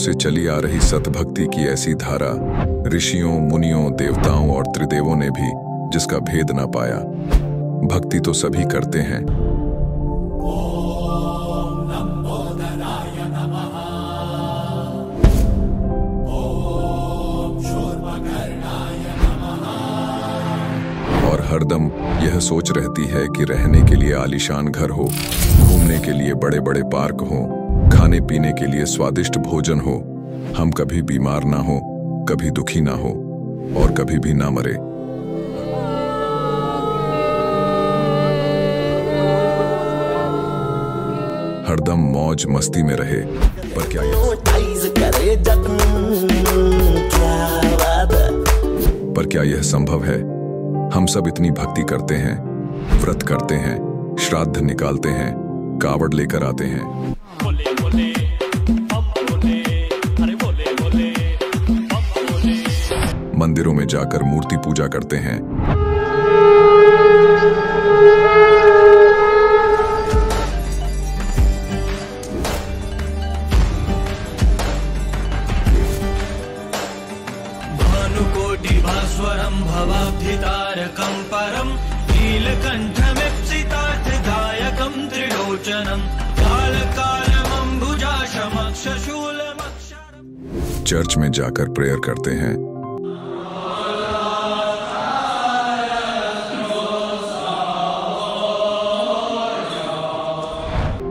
से चली आ रही सतभक्ति की ऐसी धारा ऋषियों, मुनियों, देवताओं और त्रिदेवों ने भी जिसका भेद ना पाया। भक्ति तो सभी करते हैं। और हरदम यह सोच रहती है कि रहने के लिए आलीशान घर हो, घूमने के लिए बड़े बड़े पार्क हो, खाने पीने के लिए स्वादिष्ट भोजन हो, हम कभी बीमार ना हो, कभी दुखी ना हो और कभी भी ना मरे। हरदम मौज मस्ती में रहे। पर क्या यह संभव है? हम सब इतनी भक्ति करते हैं, व्रत करते हैं, श्राद्ध निकालते हैं, कावड़ लेकर आते हैं, मंदिरों में जाकर मूर्ति पूजा करते हैं, भानुकोटि भास्वरं भवाब्धितारकं परं नीलकण्ठमिप्सितार्थदायकं त्रिलोचनं कालकालमम्बुजाशमक्षशूलमक्षरम्। चर्च में जाकर प्रेयर करते हैं,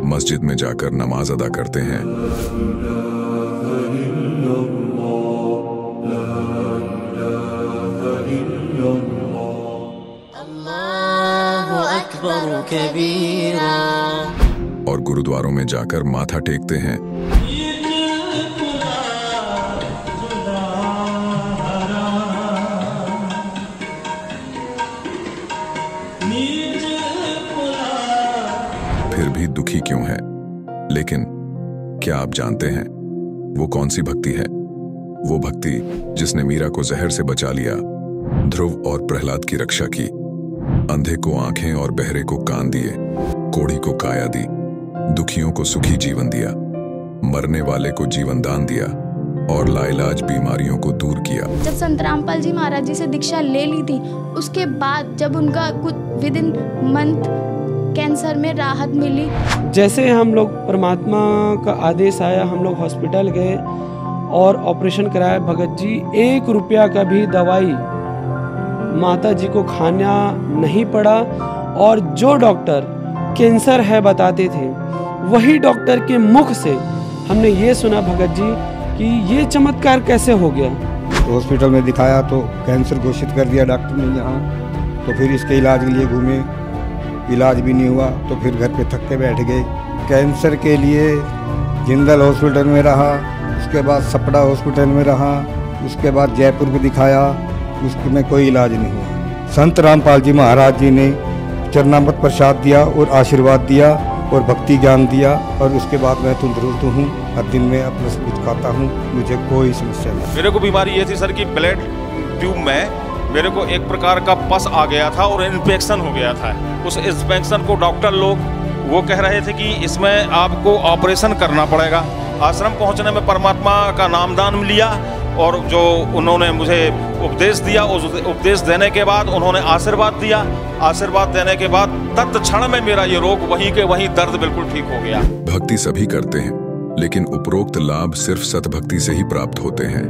मस्जिद में जाकर नमाज अदा करते हैं, अल्लाहु अकबर कबीरा, और गुरुद्वारों में जाकर माथा टेकते हैं। फिर भी दुखी क्यों है? लेकिन क्या आप जानते हैं वो कौन सी भक्ति है? वो भक्ति जिसने मीरा को जहर से बचा लिया, ध्रुव और प्रहलाद की रक्षा की, अंधे को आंखें और बहरे को कान दिए, कोढ़ी को काया दी, दुखियों को सुखी जीवन दिया, मरने वाले को जीवन दान दिया और लाइलाज बीमारियों को दूर किया। जब संत रामपाल जी महाराज जी से दीक्षा ले ली थी, उसके बाद जब उनका कुछ विद इन मंथ कैंसर में राहत मिली। जैसे हम लोग परमात्मा का आदेश आया, हम लोग हॉस्पिटल गए और ऑपरेशन कराया। भगत जी 1 रुपया का भी दवाई माता जी को खाना नहीं पड़ा, और जो डॉक्टर कैंसर है बताते थे, वही डॉक्टर के मुख से हमने ये सुना भगत जी कि ये चमत्कार कैसे हो गया। तो हॉस्पिटल में दिखाया तो कैंसर घोषित कर दिया डॉक्टर ने यहाँ। तो फिर इसके इलाज के लिए घूमे, इलाज भी नहीं हुआ, तो फिर घर पे थक के बैठ गए। कैंसर के लिए जिंदल हॉस्पिटल में रहा, उसके बाद सपड़ा हॉस्पिटल में रहा, उसके बाद जयपुर में दिखाया, उसमें कोई इलाज नहीं हुआ। संत रामपाल जी महाराज जी ने चरणामृत प्रसाद दिया और आशीर्वाद दिया और भक्ति ज्ञान दिया, और उसके बाद मैं तंदुरुस्त हूँ। हर दिन में अपना सब कुछ खाता हूँ, मुझे कोई समस्या नहीं। मेरे को बीमारी ये थी सर कि ब्लड ट्यूब में मेरे को एक प्रकार का पस आ गया था और इन्फेक्शन हो गया था। उस इन्फेक्शन को डॉक्टर लोग वो कह रहे थे कि इसमें आपको ऑपरेशन करना पड़ेगा। आश्रम पहुंचने में परमात्मा का नामदान लिया और जो उन्होंने मुझे उपदेश दिया, उस उपदेश देने के बाद उन्होंने आशीर्वाद दिया। आशीर्वाद देने के बाद तत्क्षण में मेरा ये रोग वहीं के वहीं दर्द बिल्कुल ठीक हो गया। भक्ति सभी करते हैं, लेकिन उपरोक्त लाभ सिर्फ सतभक्ति से ही प्राप्त होते हैं।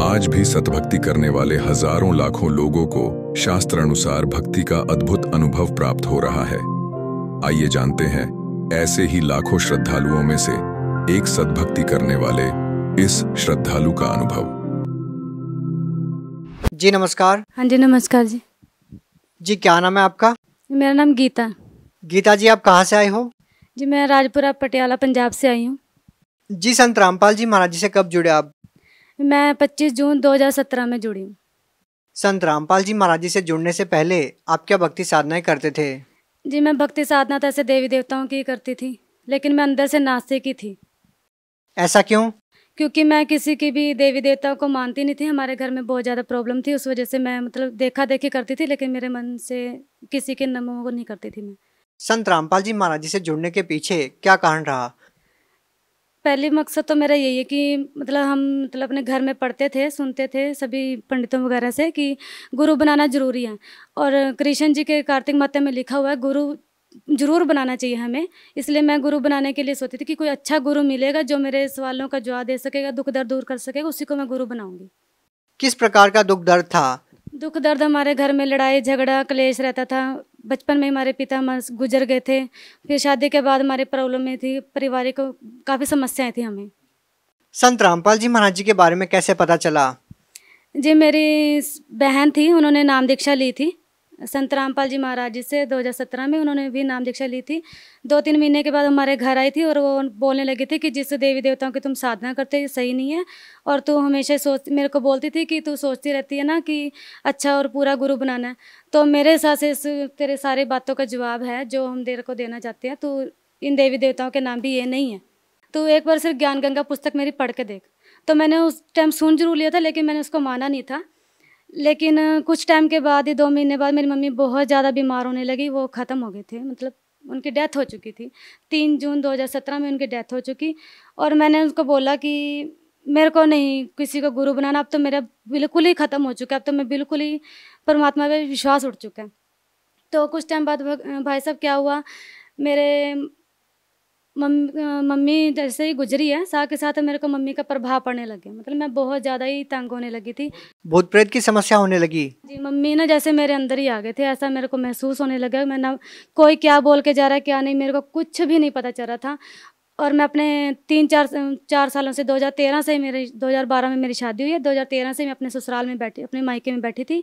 आज भी सतभक्ति करने वाले हजारों लाखों लोगों को शास्त्र अनुसार भक्ति का अद्भुत अनुभव प्राप्त हो रहा है। आइए जानते हैं ऐसे ही लाखों श्रद्धालुओं में से एक सतभक्ति करने वाले इस श्रद्धालु का अनुभव। जी नमस्कार। हाँ जी नमस्कार जी। जी क्या नाम है आपका? मेरा नाम गीता। गीता जी आप कहाँ से आए हो? जी मैं राजपुरा पटियाला पंजाब से आई हूँ। जी संत रामपाल जी महाराज जी से कब जुड़े आप? मैं 25 जून 2017 में जुड़ी हूँ। संत रामपाल जी महाराज जी से जुड़ने से पहले आप क्या भक्ति साधनाएं करते थे? जी मैं भक्ति साधना तो ऐसे देवी देवताओं की करती थी, लेकिन मैं अंदर से नास्तिक की थी। ऐसा क्यों? क्योंकि मैं किसी की भी देवी देवताओं को मानती नहीं थी। हमारे घर में बहुत ज़्यादा प्रॉब्लम थी, उस वजह से मैं मतलब देखा देखी करती थी, लेकिन मेरे मन से किसी के नामों को नहीं करती थी मैं। संत रामपाल जी महाराज जी से जुड़ने के पीछे क्या कारण रहा? पहली मकसद तो मेरा यही है कि मतलब हम मतलब अपने घर में पढ़ते थे, सुनते थे सभी पंडितों वगैरह से कि गुरु बनाना ज़रूरी है। और कृष्ण जी के कार्तिक माते में लिखा हुआ है गुरु ज़रूर बनाना चाहिए हमें। इसलिए मैं गुरु बनाने के लिए सोचती थी कि कोई अच्छा गुरु मिलेगा जो मेरे सवालों का जवाब दे सकेगा, दुख दर्द दूर कर सकेगा, उसी को मैं गुरु बनाऊंगी। किस प्रकार का दुख दर्द था? दुख दर्द हमारे घर में लड़ाई झगड़ा क्लेश रहता था। बचपन में हमारे पिता हमारे गुजर गए थे, फिर शादी के बाद हमारी प्रॉब्लम में थी, पारिवारिक काफ़ी समस्याएं थी हमें। संत रामपाल जी महाराज जी के बारे में कैसे पता चला? जी मेरी बहन थी, उन्होंने नाम दीक्षा ली थी संत रामपाल जी महाराज जी से 2017 में। उन्होंने भी नाम दीक्षा ली थी। 2-3 महीने के बाद हमारे घर आई थी और वो बोलने लगी थी कि जिस देवी देवताओं की तुम साधना करते सही नहीं है, और तू हमेशा मेरे को बोलती थी कि तू सोचती रहती है ना कि अच्छा और पूरा गुरु बनाना है। तो मेरे हिसाब से तेरे सारी बातों का जवाब है जो हम तेरे को देना चाहते हैं। तो इन देवी देवताओं के नाम भी ये नहीं है, तो एक बार सिर्फ ज्ञान गंगा पुस्तक मेरी पढ़ के देख। तो मैंने उस टाइम सुन जरूर लिया था, लेकिन मैंने उसको माना नहीं था। लेकिन कुछ टाइम के बाद ही 2 महीने बाद मेरी मम्मी बहुत ज़्यादा बीमार होने लगी। वो ख़त्म हो गए थे, मतलब उनकी डेथ हो चुकी थी। 3 जून 2017 में उनकी डेथ हो चुकी। और मैंने उनको बोला कि मेरे को नहीं किसी को गुरु बनाना, अब तो मेरा बिल्कुल ही ख़त्म हो चुका है, अब तो मैं बिल्कुल ही परमात्मा पे विश्वास उठ चुका है। तो कुछ टाइम बाद भाई साहब क्या हुआ, मेरे मम्मी जैसे ही गुजरी है, साथ के साथ मेरे को मम्मी का प्रभाव पड़ने लग गया। मतलब मैं बहुत ज़्यादा ही तंग होने लगी थी। भूत प्रेत की समस्या होने लगी? जी, मम्मी ना जैसे मेरे अंदर ही आ गए थे, ऐसा मेरे को महसूस होने लगा। मैं ना कोई क्या बोल के जा रहा है क्या नहीं, मेरे को कुछ भी नहीं पता चल रहा था। और मैं अपने 3-4 सालों से 2013 से मेरी 2012 में मेरी शादी हुई है। 2013 से मैं अपने ससुराल में बैठी, अपने मायके में बैठी थी,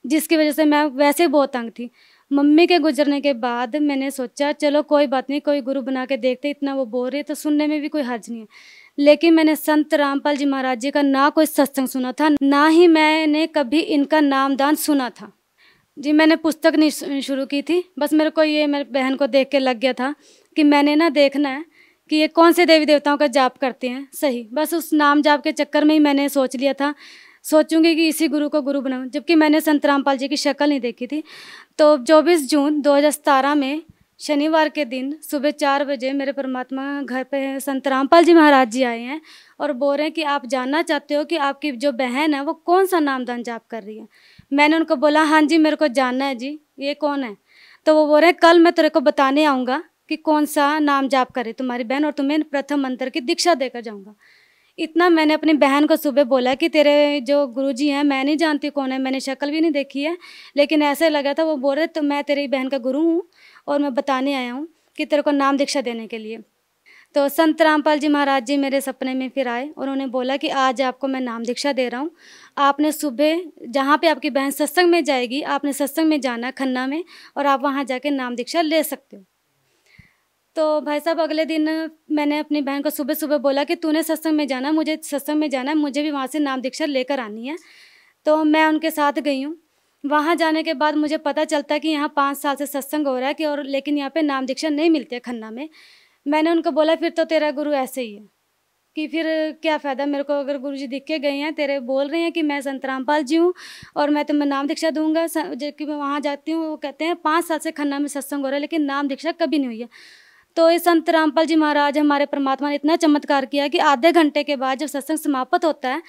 जिसकी वजह से मैं वैसे बहुत तंग थी। मम्मी के गुजरने के बाद मैंने सोचा चलो कोई बात नहीं, कोई गुरु बना के देखते, इतना वो बोल रही है तो सुनने में भी कोई हर्ज नहीं है। लेकिन मैंने संत रामपाल जी महाराज जी का ना कोई सत्संग सुना था, ना ही मैंने कभी इनका नामदान सुना था। जी मैंने पुस्तक नहीं शुरू की थी, बस मेरे को ये मेरी बहन को देख के लग गया था कि मैंने ना देखना है कि ये कौन से देवी देवताओं का जाप करते हैं सही। बस उस नाम जाप के चक्कर में ही मैंने सोच लिया था, सोचूंगी कि इसी गुरु को गुरु बनाऊं, जबकि मैंने संत रामपाल जी की शक्ल नहीं देखी थी। तो 24 जून 2017 में शनिवार के दिन सुबह 4 बजे मेरे परमात्मा घर पे संत रामपाल जी महाराज जी आए हैं और बोल रहे हैं कि आप जानना चाहते हो कि आपकी जो बहन है वो कौन सा नामदान जाप कर रही है। मैंने उनको बोला हाँ जी मेरे को जानना है जी, ये कौन है। तो वो बोल रहे हैं कल मैं तेरे को बताने आऊँगा कि कौन सा नाम जाप करे तुम्हारी बहन, और तुम्हें प्रथम मंत्र की दीक्षा देकर जाऊँगा। इतना मैंने अपनी बहन को सुबह बोला कि तेरे जो गुरुजी हैं मैं नहीं जानती कौन है, मैंने शक्ल भी नहीं देखी है, लेकिन ऐसे लगा था वो बोल रहे तो मैं तेरी बहन का गुरु हूँ और मैं बताने आया हूँ कि तेरे को नाम दीक्षा देने के लिए। तो संत रामपाल जी महाराज जी मेरे सपने में फिर आए और उन्होंने बोला कि आज आपको मैं नाम दीक्षा दे रहा हूँ, आपने सुबह जहाँ पे आपकी बहन सत्संग में जाएगी आपने सत्संग में जाना खन्ना में, और आप वहाँ जाके नाम दीक्षा ले सकते हो। तो भाई साहब अगले दिन मैंने अपनी बहन को सुबह सुबह बोला कि तूने सत्संग में जाना, मुझे सत्संग में जाना है, मुझे भी वहाँ से नाम दीक्षा लेकर आनी है। तो मैं उनके साथ गई हूँ। वहाँ जाने के बाद मुझे पता चलता है कि यहाँ 5 साल से सत्संग हो रहा है कि और लेकिन यहाँ पे नाम दीक्षा नहीं मिलती है खन्ना में। मैंने उनको बोला फिर तो तेरा गुरु ऐसे ही है कि फिर क्या फ़ायदा मेरे को, अगर गुरुजी दिख के गए हैं तेरे बोल रहे हैं कि मैं संत रामपाल जी हूँ और मैं तुम्हें नाम दीक्षा दूंगा, जबकि मैं वहाँ जाती हूँ वो कहते हैं 5 साल से खन्ना में सत्संग हो रहा है लेकिन नाम दीक्षा कभी नहीं हुई है। तो इस संत रामपाल जी महाराज हमारे परमात्मा ने इतना चमत्कार किया कि आधे घंटे के बाद जब सत्संग समाप्त होता है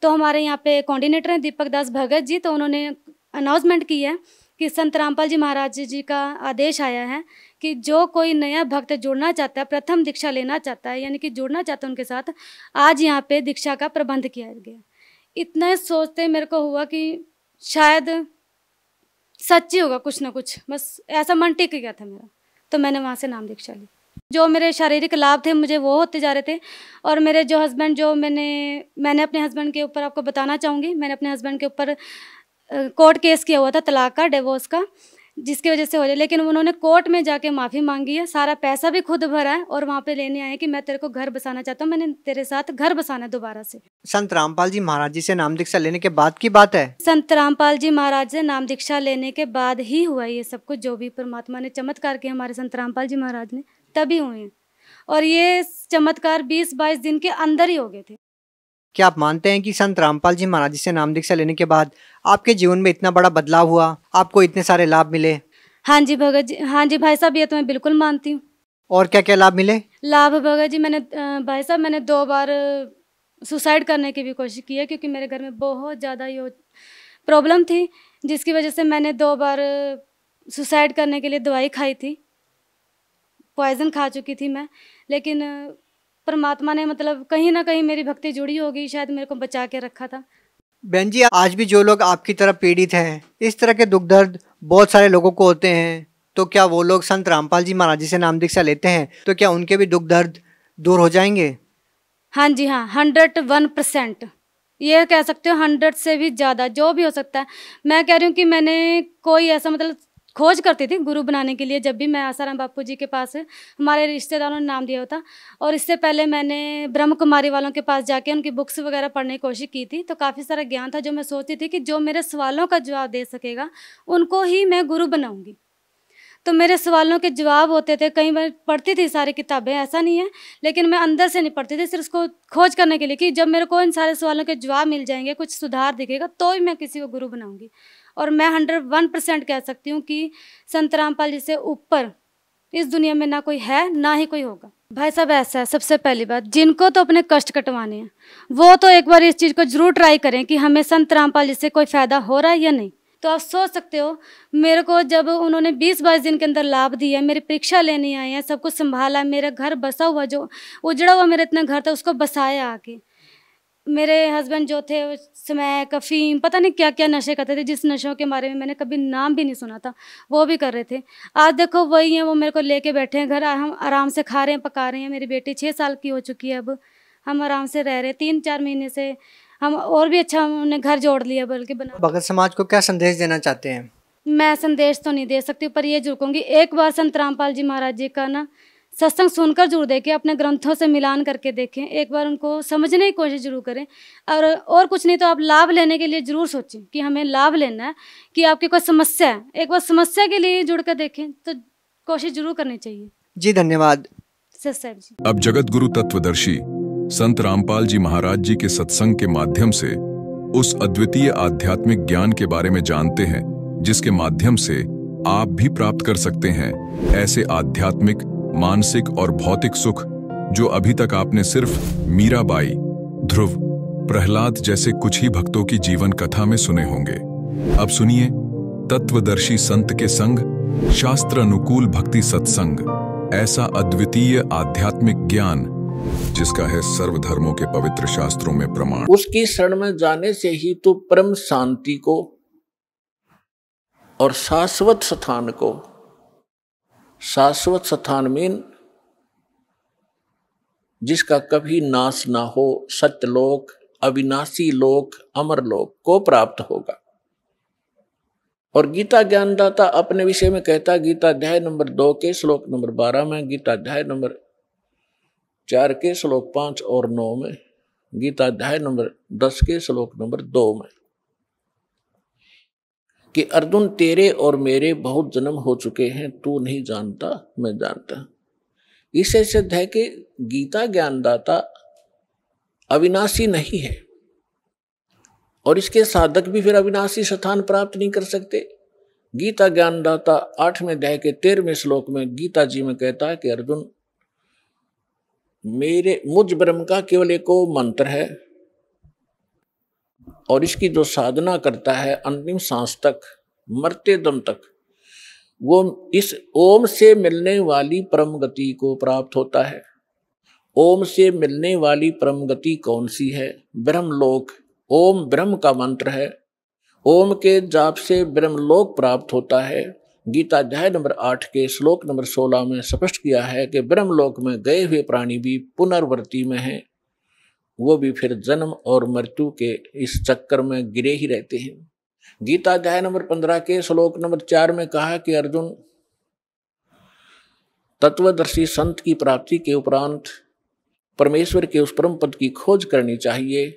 तो हमारे यहाँ पे कोऑर्डिनेटर हैं दीपक दास भगत जी, तो उन्होंने अनाउंसमेंट की है कि संत रामपाल जी महाराज जी का आदेश आया है कि जो कोई नया भक्त जुड़ना चाहता है, प्रथम दीक्षा लेना चाहता है, यानी कि जुड़ना चाहता है उनके साथ, आज यहाँ पे दीक्षा का प्रबंध किया गया। इतना सोचते मेरे को हुआ कि शायद सच्ची होगा कुछ ना कुछ, बस ऐसा मन टिक गया था मेरा। तो मैंने वहाँ से नाम दीक्षा ली। जो मेरे शारीरिक लाभ थे मुझे वो होते जा रहे थे। और मेरे जो हस्बैंड, जो मैंने अपने हस्बैंड के ऊपर आपको बताना चाहूँगी, मैंने अपने हस्बैंड के ऊपर कोर्ट केस किया हुआ था तलाक का, डिवोर्स का, जिसकी वजह से हो जाए, लेकिन उन्होंने कोर्ट में जाके माफ़ी मांगी है, सारा पैसा भी खुद भरा है और वहाँ पे लेने आए कि मैं तेरे को घर बसाना चाहता हूँ, मैंने तेरे साथ घर बसाना है दोबारा से। संत रामपाल जी महाराज जी से नाम दीक्षा लेने के बाद की बात है? संत रामपाल जी महाराज से नाम दीक्षा लेने के बाद ही हुआ ये सब कुछ, जो भी परमात्मा ने चमत्कार किए हमारे संत रामपाल जी महाराज ने तभी हुए हैं, और ये चमत्कार 20-22 दिन के अंदर ही हो गए थे। क्या आप मानते हैं कि संत रामपाल जी महाराज जी से नाम दीक्षा लेने के बाद आपके जीवन में इतना बड़ा बदलाव हुआ, आपको इतने सारे लाभ मिले? हाँ जी भगत जी, हाँ जी भाई साहब, ये तो मैं बिल्कुल मानती हूँ। और क्या क्या लाभ मिले? लाभ भगत जी, मैंने भाई साहब मैंने 2 बार सुसाइड करने की भी कोशिश की है, क्योंकि मेरे घर में बहुत ज़्यादा ये प्रॉब्लम थी, जिसकी वजह से मैंने 2 बार सुसाइड करने के लिए दवाई खाई थी, पॉइजन खा चुकी थी मैं। लेकिन परमात्मा ने मतलब कहीं ना कहीं मेरी भक्ति जुड़ी होगी, शायद मेरे को बचा के रखा था। बहन जी, आज भी जो लोग आपकी तरह पीड़ित हैं, इस तरह के दुख दर्द बहुत सारे लोगों को होते हैं, तो क्या वो लोग संत रामपाल जी महाराज जी से नाम दीक्षा लेते हैं तो क्या उनके भी दुख दर्द दूर हो जाएंगे? हाँ जी हाँ, 101%, ये कह सकते हो 100 से भी ज़्यादा, जो भी हो सकता है। मैं कह रही हूँ कि मैंने कोई ऐसा मतलब खोज करती थी गुरु बनाने के लिए, जब भी मैं आसाराम बापू जी के पास, हमारे रिश्तेदारों ने नाम दिया होता, और इससे पहले मैंने ब्रह्म कुमारी वालों के पास जाके उनकी बुक्स वगैरह पढ़ने की कोशिश की थी। तो काफ़ी सारा ज्ञान था, जो मैं सोचती थी कि जो मेरे सवालों का जवाब दे सकेगा उनको ही मैं गुरु बनाऊंगी। तो मेरे सवालों के जवाब होते थे, कई बार पढ़ती थी सारी किताबें, ऐसा नहीं है, लेकिन मैं अंदर से नहीं पढ़ती थी, सिर्फ उसको खोज करने के लिए कि जब मेरे को इन सारे सवालों के जवाब मिल जाएंगे, कुछ सुधार दिखेगा, तो ही मैं किसी को गुरु बनाऊंगी। और मैं 101% कह सकती हूँ कि संत रामपाल जी से ऊपर इस दुनिया में ना कोई है, ना ही कोई होगा। भाई साहब ऐसा है, सबसे पहली बात, जिनको तो अपने कष्ट कटवाने हैं वो तो एक बार इस चीज़ को जरूर ट्राई करें कि हमें संत रामपाल जी से कोई फ़ायदा हो रहा है या नहीं। तो आप सोच सकते हो, मेरे को जब उन्होंने 20-22 दिन के अंदर लाभ दिया, मेरी परीक्षा लेने आए हैं, सब कुछ संभाला, मेरा घर बसा हुआ, जो उजड़ा हुआ मेरा इतना घर था उसको बसाया आके। मेरे हस्बैंड जो थे स्मैक, अफीम, पता नहीं क्या क्या नशे करते थे, जिस नशों के बारे में मैंने कभी नाम भी नहीं सुना था, वो भी कर रहे थे। आज देखो वही हैं, वो मेरे को लेके बैठे हैं घर, हम आराम से खा रहे हैं, पका रहे हैं। मेरी बेटी 6 साल की हो चुकी है, अब हम आराम से रह रहे हैं। 3-4 महीने से हम और भी अच्छा हमने घर जोड़ लिया बल्कि बना। भगत समाज को क्या संदेश देना चाहते हैं? मैं संदेश तो नहीं दे सकती, पर ये जरूर कहूँगी, एक बार संत रामपाल जी महाराज जी का ना सत्संग सुनकर जरूर देखें, अपने ग्रंथों से मिलान करके देखें, एक बार उनको समझने की कोशिश जरूर करें। और कुछ नहीं तो आप लाभ लेने के लिए जरूर सोचें कि हमें लाभ लेना है, कि आपकी कोई समस्या है, एक बार समस्या के लिए जुड़ कर देखें, तो कोशिश जरूर करनी चाहिए। जी धन्यवाद साहब जी। अब जगत गुरु तत्वदर्शी संत रामपाल जी महाराज जी के सत्संग के माध्यम से उस अद्वितीय आध्यात्मिक ज्ञान के बारे में जानते हैं, जिसके माध्यम से आप भी प्राप्त कर सकते हैं ऐसे आध्यात्मिक, मानसिक और भौतिक सुख जो अभी तक आपने सिर्फ मीराबाई, ध्रुव, प्रहलाद जैसे कुछ ही भक्तों की जीवन कथा में सुने होंगे। अब सुनिए तत्वदर्शी संत के संग शास्त्र अनुकूल भक्ति सत्संग, ऐसा अद्वितीय आध्यात्मिक ज्ञान जिसका है सर्वधर्मों के पवित्र शास्त्रों में प्रमाण। उसकी शरण में जाने से ही तो परम शांति को और शाश्वत स्थान को, शाश्वत स्थान में जिसका कभी नाश ना हो, सत्यलोक, अविनाशी लोक, अमर लोक को प्राप्त होगा। और गीता ज्ञानदाता अपने विषय में कहता, गीता अध्याय नंबर 2 के श्लोक नंबर 12 में, गीता अध्याय नंबर 4 के श्लोक 5 और 9 में, गीता अध्याय नंबर 10 के श्लोक नंबर 2 में, कि अर्जुन तेरे और मेरे बहुत जन्म हो चुके हैं, तू नहीं जानता, मैं जानता। इससे सिद्ध है कि गीता ज्ञानदाता अविनाशी नहीं है, और इसके साधक भी फिर अविनाशी स्थान प्राप्त नहीं कर सकते। गीता ज्ञानदाता 8वें अध्याय के 13वें श्लोक में गीता जी में कहता है कि अर्जुन, मेरे मुझ ब्रह्म का केवल एक मंत्र है, और इसकी जो साधना करता है अंतिम सांस तक, मरते दम तक, वो इस ओम से मिलने वाली परम गति को प्राप्त होता है। ओम से मिलने वाली परम गति कौन सी है? ब्रह्मलोक। ओम ब्रह्म का मंत्र है, ओम के जाप से ब्रह्मलोक प्राप्त होता है। गीता अध्याय नंबर 8 के श्लोक नंबर 16 में स्पष्ट किया है कि ब्रह्मलोक में गए हुए प्राणी भी पुनर्वृत्ति में हैं, वो भी फिर जन्म और मृत्यु के इस चक्कर में गिरे ही रहते हैं। गीता अध्याय नंबर 15 के श्लोक नंबर 4 में कहा कि अर्जुन, तत्वदर्शी संत की प्राप्ति के उपरांत परमेश्वर के उस परम पद की खोज करनी चाहिए,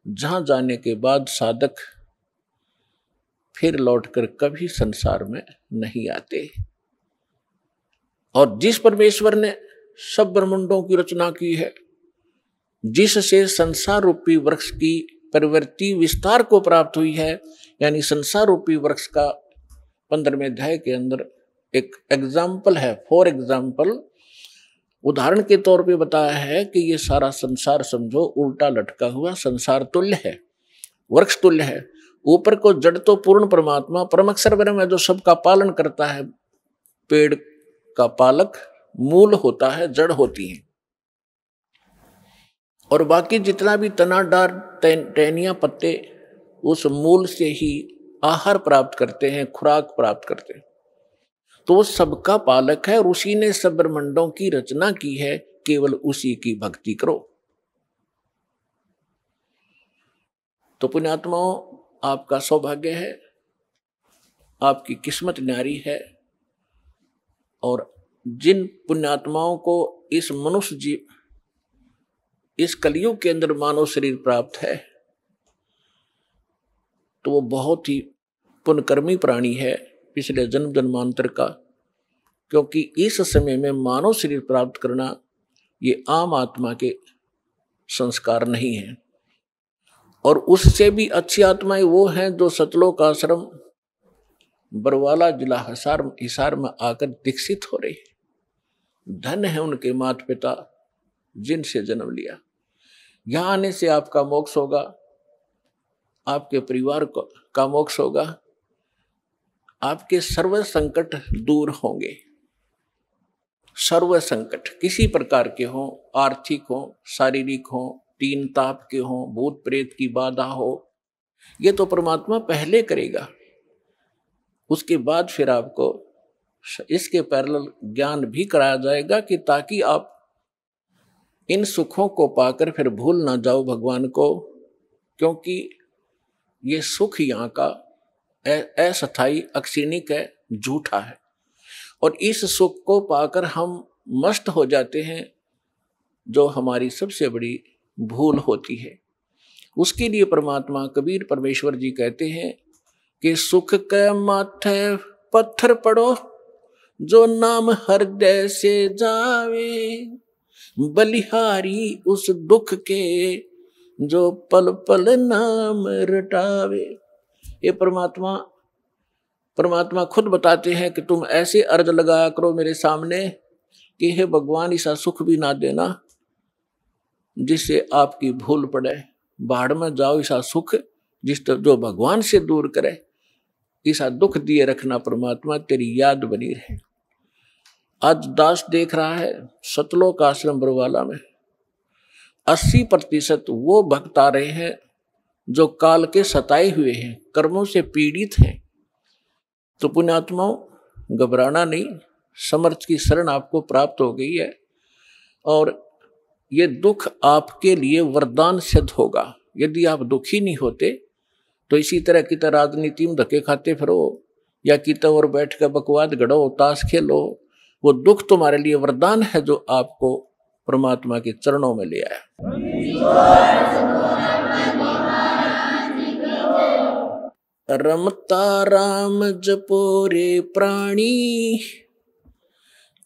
जहां जाने के बाद साधक फिर लौटकर कभी संसार में नहीं आते। और जिस परमेश्वर ने सब ब्रह्मांडों की रचना की है, जिससे संसार रूपी वृक्ष की प्रवृत्ति विस्तार को प्राप्त हुई है, यानी संसार रूपी वृक्ष का 15वें अध्याय के अंदर एक एग्जाम्पल है। फॉर एग्जाम्पल, उदाहरण के तौर पे बताया है कि ये सारा संसार समझो उल्टा लटका हुआ संसार तुल्य है, वृक्ष तुल्य है। ऊपर को जड़ तो पूर्ण परमात्मा परम अक्षर ब्रह्म है जो सबका पालन करता है। पेड़ का पालक मूल होता है, जड़ होती है, और बाकी जितना भी तना डार टहनियां पत्ते उस मूल से ही आहार प्राप्त करते हैं, खुराक प्राप्त करते हैं। तो वो सबका पालक है और उसी ने सब ब्रह्मांडों की रचना की है, केवल उसी की भक्ति करो। तो पुण्यात्माओं, आपका सौभाग्य है, आपकी किस्मत न्यारी है, और जिन पुण्यात्माओं को इस मनुष्य जीव इस कलयुग के अंदर मानव शरीर प्राप्त है, तो वो बहुत ही पुण्यकर्मी प्राणी है पिछले जन्म जन्मांतर का, क्योंकि इस समय में मानव शरीर प्राप्त करना ये आम आत्मा के संस्कार नहीं है। और उससे भी अच्छी आत्माएं वो हैं जो सतलोक आश्रम बरवाला जिला हिसार में आकर दीक्षित हो रही। धन है उनके माता पिता जिनसे जन्म लिया। यहाँ आने से आपका मोक्ष होगा, आपके परिवार का मोक्ष होगा, आपके सर्व संकट दूर होंगे। सर्व संकट किसी प्रकार के हों, आर्थिक हों, शारीरिक हों, तीन ताप के हों, भूत प्रेत की बाधा हो, ये तो परमात्मा पहले करेगा। उसके बाद फिर आपको इसके पैरेलल ज्ञान भी कराया जाएगा कि ताकि आप इन सुखों को पाकर फिर भूल ना जाओ भगवान को, क्योंकि ये सुख यहाँ का अस्थायी अक्षीणिक है, झूठा है। और इस सुख को पाकर हम मस्त हो जाते हैं, जो हमारी सबसे बड़ी भूल होती है। उसके लिए परमात्मा कबीर परमेश्वर जी कहते हैं कि सुख के माथे पत्थर पड़ो, जो नाम हृदय से जावे, बलिहारी उस दुख के जो पल पल नाम रटावे। ये परमात्मा खुद बताते हैं कि तुम ऐसे अर्ज लगाया करो मेरे सामने कि हे भगवान, ऐसा सुख भी ना देना जिससे आपकी भूल पड़े। बाढ़ में जाओ ऐसा सुख जो भगवान से दूर करे, ऐसा दुख दिए रखना परमात्मा, तेरी याद बनी रहे। आज दास देख रहा है सतलोक आश्रम बरवाला में 80% वो भक्त आ रहे हैं जो काल के सताए हुए हैं, कर्मों से पीड़ित हैं। तो पुण्यात्माओं, घबराना नहीं, समर्थ की शरण आपको प्राप्त हो गई है, और ये दुख आपके लिए वरदान सिद्ध होगा। यदि आप दुखी नहीं होते तो इसी तरह की तरह राजनीति में धक्के खाते फिरो या कित और बैठ कर बकवाद गढ़ो, ताश खेलो, वो दुख तुम्हारे लिए वरदान है जो आपको परमात्मा के चरणों में ले आया। रमता राम जपो रे प्राणी,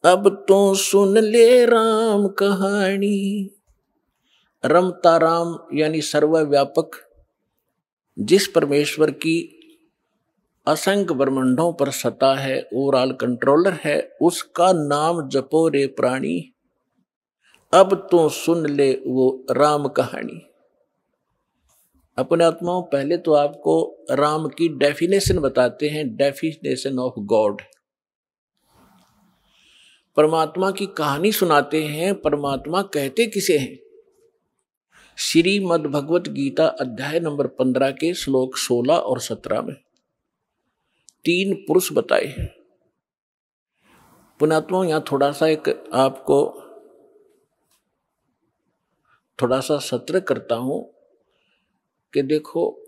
अब तो सुन ले राम कहानी। रमता राम यानी सर्वव्यापक, जिस परमेश्वर की असंख्य ब्रह्मांडों पर सत्ता है, ओवरऑल कंट्रोलर है, उसका नाम जपो रे प्राणी, अब तो सुन ले वो राम कहानी। अपने आत्माओं, पहले तो आपको राम की डेफिनेशन बताते हैं, डेफिनेशन ऑफ गॉड। परमात्मा की कहानी सुनाते हैं। परमात्मा कहते किसे हैं? श्रीमद् भगवत गीता अध्याय नंबर 15 के श्लोक 16 और 17 में 3 पुरुष बताए हैं। पुण्यात्माओं, यहाँ थोड़ा सा आपको थोड़ा सा सत्र करता हूं कि देखो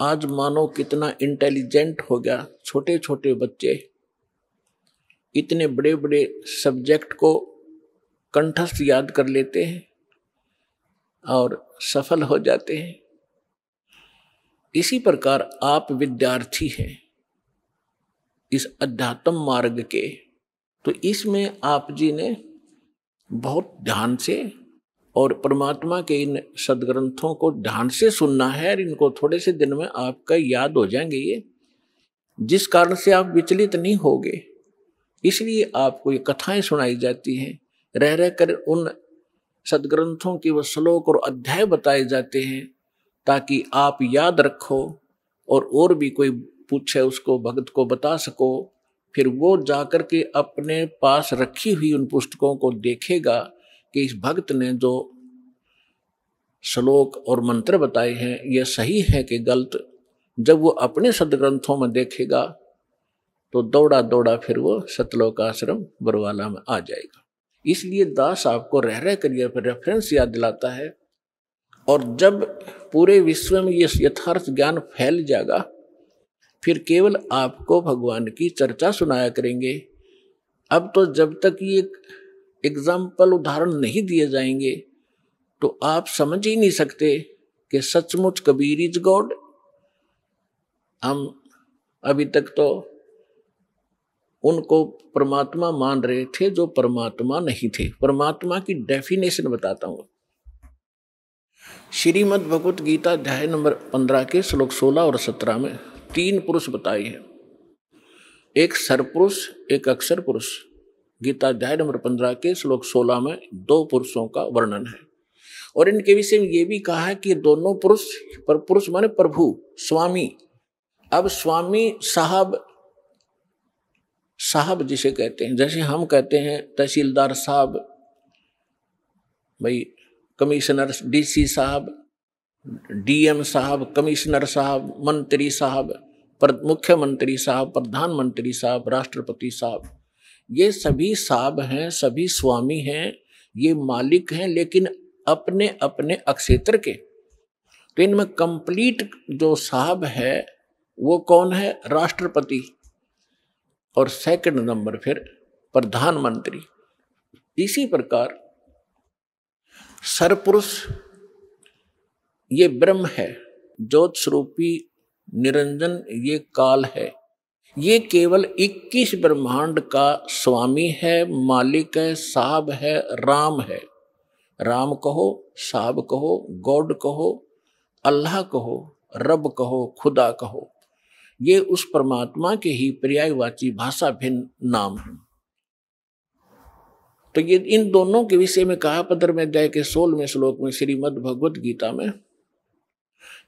आज मानो कितना इंटेलिजेंट हो गया। छोटे छोटे बच्चे इतने बड़े बड़े सब्जेक्ट को कंठस्थ याद कर लेते हैं और सफल हो जाते हैं। इसी प्रकार आप विद्यार्थी हैं इस अध्यात्म मार्ग के, तो इसमें आप जी ने बहुत ध्यान से और परमात्मा के इन सदग्रंथों को ध्यान से सुनना है, और इनको थोड़े से दिन में आपका याद हो जाएंगे ये, जिस कारण से आप विचलित नहीं होगे। इसलिए आपको ये कथाएं सुनाई जाती हैं, रह रह कर उन सदग्रंथों के वो श्लोक और अध्याय बताए जाते हैं ताकि आप याद रखो और भी कोई पूछे उसको भक्त को बता सको। फिर वो जाकर के अपने पास रखी हुई उन पुस्तकों को देखेगा कि इस भक्त ने जो श्लोक और मंत्र बताए हैं ये सही है कि गलत। जब वो अपने सदग्रंथों में देखेगा तो दौड़ा दौड़ा फिर वो सतलोक आश्रम बरवाला में आ जाएगा। इसलिए दास आपको रह रह कर यह रेफरेंस याद दिलाता है। और जब पूरे विश्व में ये यथार्थ ज्ञान फैल जाएगा फिर केवल आपको भगवान की चर्चा सुनाया करेंगे। अब तो जब तक ये एग्जाम्पल उदाहरण नहीं दिए जाएंगे तो आप समझ ही नहीं सकते कि सचमुच कबीर इज गॉड। हम अभी तक तो उनको परमात्मा मान रहे थे जो परमात्मा नहीं थे। परमात्मा की डेफिनेशन बताता हूं। श्रीमद् भगवत गीता अध्याय नंबर 15 के श्लोक 16 और 17 में 3 पुरुष बताए हैं, एक सरपुरुष एक अक्षर पुरुष। गीता अध्याय नंबर 15 के श्लोक 16 में 2 पुरुषों का वर्णन है और इनके विषय में ये भी कहा है कि दोनों पुरुष, पर पुरुष माने प्रभु, स्वामी। अब स्वामी साहब जिसे कहते हैं, जैसे हम कहते हैं तहसीलदार साहब, भाई कमिश्नर, डीसी साहब, डीएम साहब, कमिश्नर साहब, मंत्री साहब, मुख्यमंत्री साहब, प्रधानमंत्री साहब, राष्ट्रपति साहब, ये सभी साहब हैं, सभी स्वामी हैं, ये मालिक हैं, लेकिन अपने अपने अक्षेत्र के। तो इनमें कंप्लीट जो साहब है वो कौन है? राष्ट्रपति। और सेकंड नंबर फिर प्रधानमंत्री। इसी प्रकार सरपुरुष ये ब्रह्म है, ज्योत स्वरूपी निरंजन ये काल है, ये केवल 21 ब्रह्मांड का स्वामी है, मालिक है, साहब है, राम है। राम कहो, साहब कहो, गॉड कहो, अल्लाह कहो, रब कहो, खुदा कहो, ये उस परमात्मा के ही पर्यायवाची भाषा भिन्न नाम है। तो ये इन दोनों के विषय में कहा 15वें अध्याय के 16वें श्लोक में श्रीमद् भगवत गीता में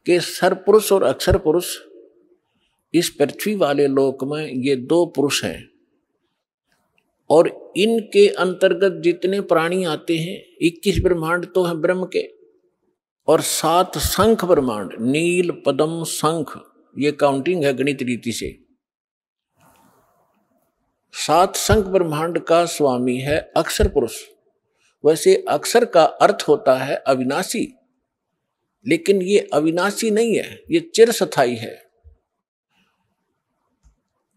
कि सरपुरुष और अक्षर पुरुष इस पृथ्वी वाले लोक में ये 2 पुरुष हैं और इनके अंतर्गत जितने प्राणी आते हैं 21 ब्रह्मांड तो हैं ब्रह्म के और 7 शंख ब्रह्मांड, नील, पद्म, शंख, ये काउंटिंग है गणित रीति से। 7 शंख ब्रह्मांड का स्वामी है अक्षर पुरुष। वैसे अक्षर का अर्थ होता है अविनाशी, लेकिन ये अविनाशी नहीं है, ये चिरस्थायी है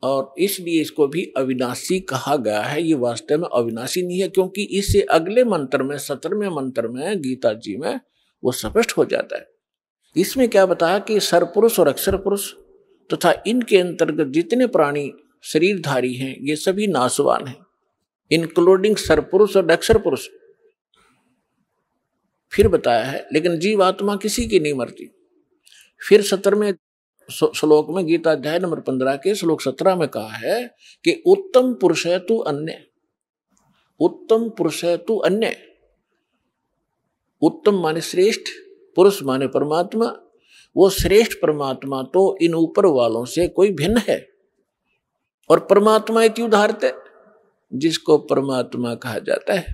और इसलिए इसको भी अविनाशी कहा गया है। ये वास्तव में अविनाशी नहीं है क्योंकि इससे अगले मंत्र में 17वें मंत्र में गीता जी में वो स्पष्ट हो जाता है। इसमें क्या बताया कि सरपुरुष और अक्षर पुरुष तथा इनके अंतर्गत जितने प्राणी शरीरधारी हैं ये सभी नाशवान हैं, इंक्लूडिंग सरपुरुष और अक्षर पुरुष। फिर बताया है लेकिन जीवात्मा किसी की नहीं मरती। फिर 17वें श्लोक में गीता अध्याय नंबर 15 के श्लोक 17 में कहा है कि उत्तम पुरुष है तू अन्य, उत्तम पुरुष है तू अन्य। उत्तम माने श्रेष्ठ, पुरुष माने परमात्मा। वो श्रेष्ठ परमात्मा तो इन ऊपर वालों से कोई भिन्न है और परमात्मा इति उदाहरते, जिसको परमात्मा कहा जाता है,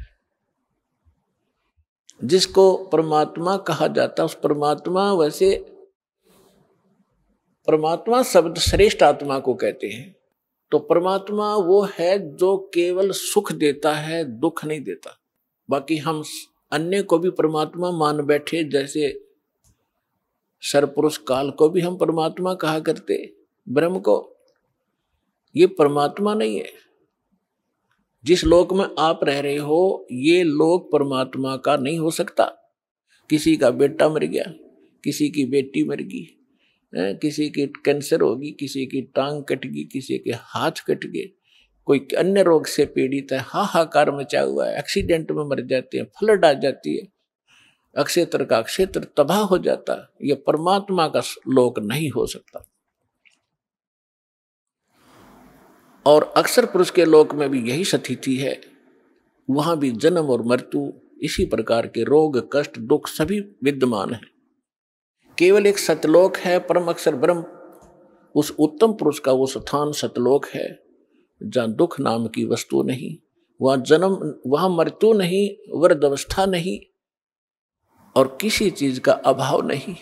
जिसको परमात्मा कहा जाता है उस परमात्मा, वैसे परमात्मा शब्द श्रेष्ठ आत्मा को कहते हैं। तो परमात्मा वो है जो केवल सुख देता है, दुख नहीं देता। बाकी हम अन्य को भी परमात्मा मान बैठे, जैसे सरपुरुष काल को भी हम परमात्मा कहा करते, ब्रह्म को। ये परमात्मा नहीं है। जिस लोक में आप रह रहे हो ये लोक परमात्मा का नहीं हो सकता। किसी का बेटा मर गया, किसी की बेटी मर गई, किसी की कैंसर होगी, किसी की टांग कट गई, किसी के हाथ कट गए, कोई अन्य रोग से पीड़ित है, हाहाकार मचा हुआ है, एक्सीडेंट में मर जाते हैं, फ्लड आ जाती है, अक्षेत्र का क्षेत्र तबाह हो जाता है। यह परमात्मा का लोक नहीं हो सकता। और अक्सर पुरुष के लोक में भी यही स्थिति है, वहां भी जन्म और मृत्यु, इसी प्रकार के रोग कष्ट दुख सभी विद्यमान है। केवल एक सतलोक है, परम अक्षर ब्रह्म, उस उत्तम पुरुष का वो स्थान सतलोक है जहाँ दुख नाम की वस्तु नहीं, वहाँ जन्म, वहाँ मृत्यु नहीं, वृद्धावस्था नहीं और किसी चीज का अभाव नहीं।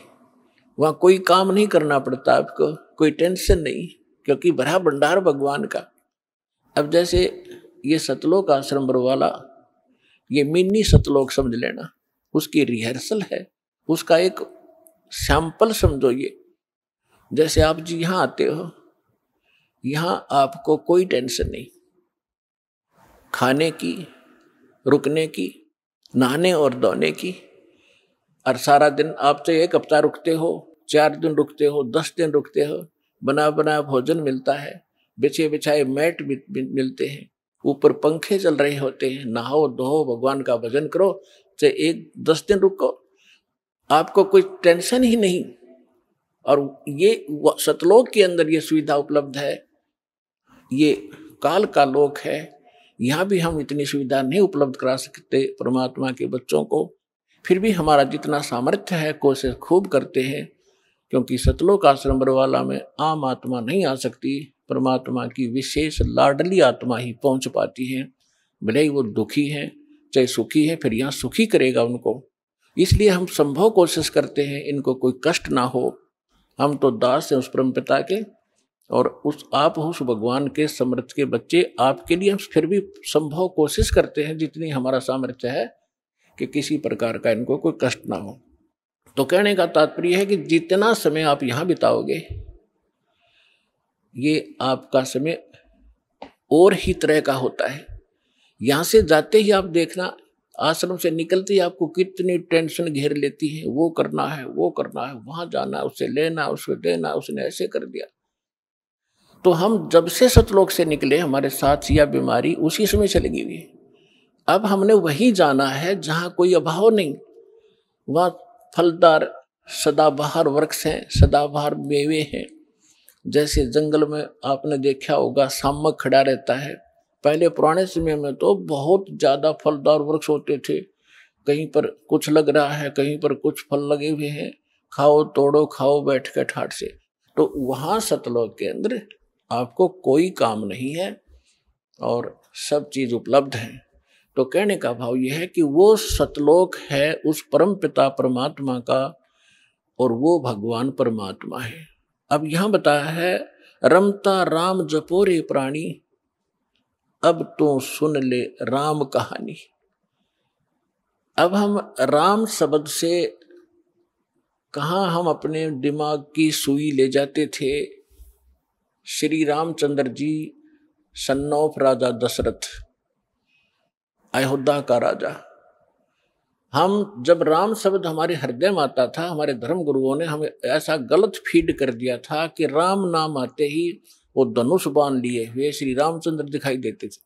वहाँ कोई काम नहीं करना पड़ता आपको, कोई टेंशन नहीं, क्योंकि भरा भंडार भगवान का। अब जैसे ये सतलोक आश्रम वाला, ये मिनी सतलोक समझ लेना, उसकी रिहर्सल है, उसका एक सैंपल समझो। ये जैसे आप जी यहाँ आते हो, यहाँ आपको कोई टेंशन नहीं, खाने की, रुकने की, नहाने और धोने की, और सारा दिन आप चाहे 1 हफ्ता रुकते हो, 4 दिन रुकते हो, 10 दिन रुकते हो, बना बना भोजन मिलता है, बिछे बिछाए मैट मिलते हैं, ऊपर पंखे चल रहे होते हैं, नहाओ धो भगवान का भजन करो, चाहे 10 दिन रुको, आपको कोई टेंशन ही नहीं। और ये सतलोक के अंदर ये सुविधा उपलब्ध है। ये काल का लोक है, यहाँ भी हम इतनी सुविधा नहीं उपलब्ध करा सकते परमात्मा के बच्चों को, फिर भी हमारा जितना सामर्थ्य है कोशिश खूब करते हैं, क्योंकि सतलोक आश्रम बरवाला में आम आत्मा नहीं आ सकती, परमात्मा की विशेष लाडली आत्मा ही पहुंच पाती है। भले ही वो दुखी है चाहे सुखी है, फिर यहाँ सुखी करेगा उनको। इसलिए हम संभव कोशिश करते हैं इनको कोई कष्ट ना हो। हम तो दास हैं उस परम पिता के, और उस आप उस भगवान के समर्थ के बच्चे, आपके लिए हम फिर भी संभव कोशिश करते हैं जितनी हमारा सामर्थ्य है कि किसी प्रकार का इनको कोई कष्ट ना हो। तो कहने का तात्पर्य है कि जितना समय आप यहाँ बिताओगे, ये आपका समय और ही तरह का होता है। यहाँ से जाते ही आप देखना, आश्रम से निकलते ही आपको कितनी टेंशन घेर लेती है, वो करना है, वो करना है, वहां जाना, उससे लेना, उसको देना, उसने ऐसे कर दिया। तो हम जब से सतलोक से निकले, हमारे साथ या बीमारी उसी समय चली गई है। अब हमने वहीं जाना है जहाँ कोई अभाव नहीं, वहाँ फलदार सदाबहार वृक्ष हैं, सदाबहार मेवे हैं। जैसे जंगल में आपने देखा होगा शामक खड़ा रहता है, पहले पुराने समय में तो बहुत ज्यादा फलदार वृक्ष होते थे, कहीं पर कुछ लग रहा है, कहीं पर कुछ फल लगे हुए हैं, खाओ तोड़ो खाओ बैठ के ठाट से। तो वहां सतलोक के अंदर आपको कोई काम नहीं है और सब चीज उपलब्ध है। तो कहने का भाव यह है कि वो सतलोक है उस परम पिता परमात्मा का, और वो भगवान परमात्मा है। अब यहां बताया है, रमता राम जपोरे प्राणी, अब तो सुन ले राम कहानी। अब हम राम शब्द से कहाँ हम अपने दिमाग की सुई ले जाते थे। श्री रामचंद्र जी सन ऑफ राजा दशरथ, अयोध्या का राजा। हम जब राम शब्द हमारे हृदय में आता था, हमारे धर्म गुरुओं ने हमें ऐसा गलत फीड कर दिया था कि राम नाम आते ही वो धनुष बाण लिए हुए श्री रामचंद्र दिखाई देते थे।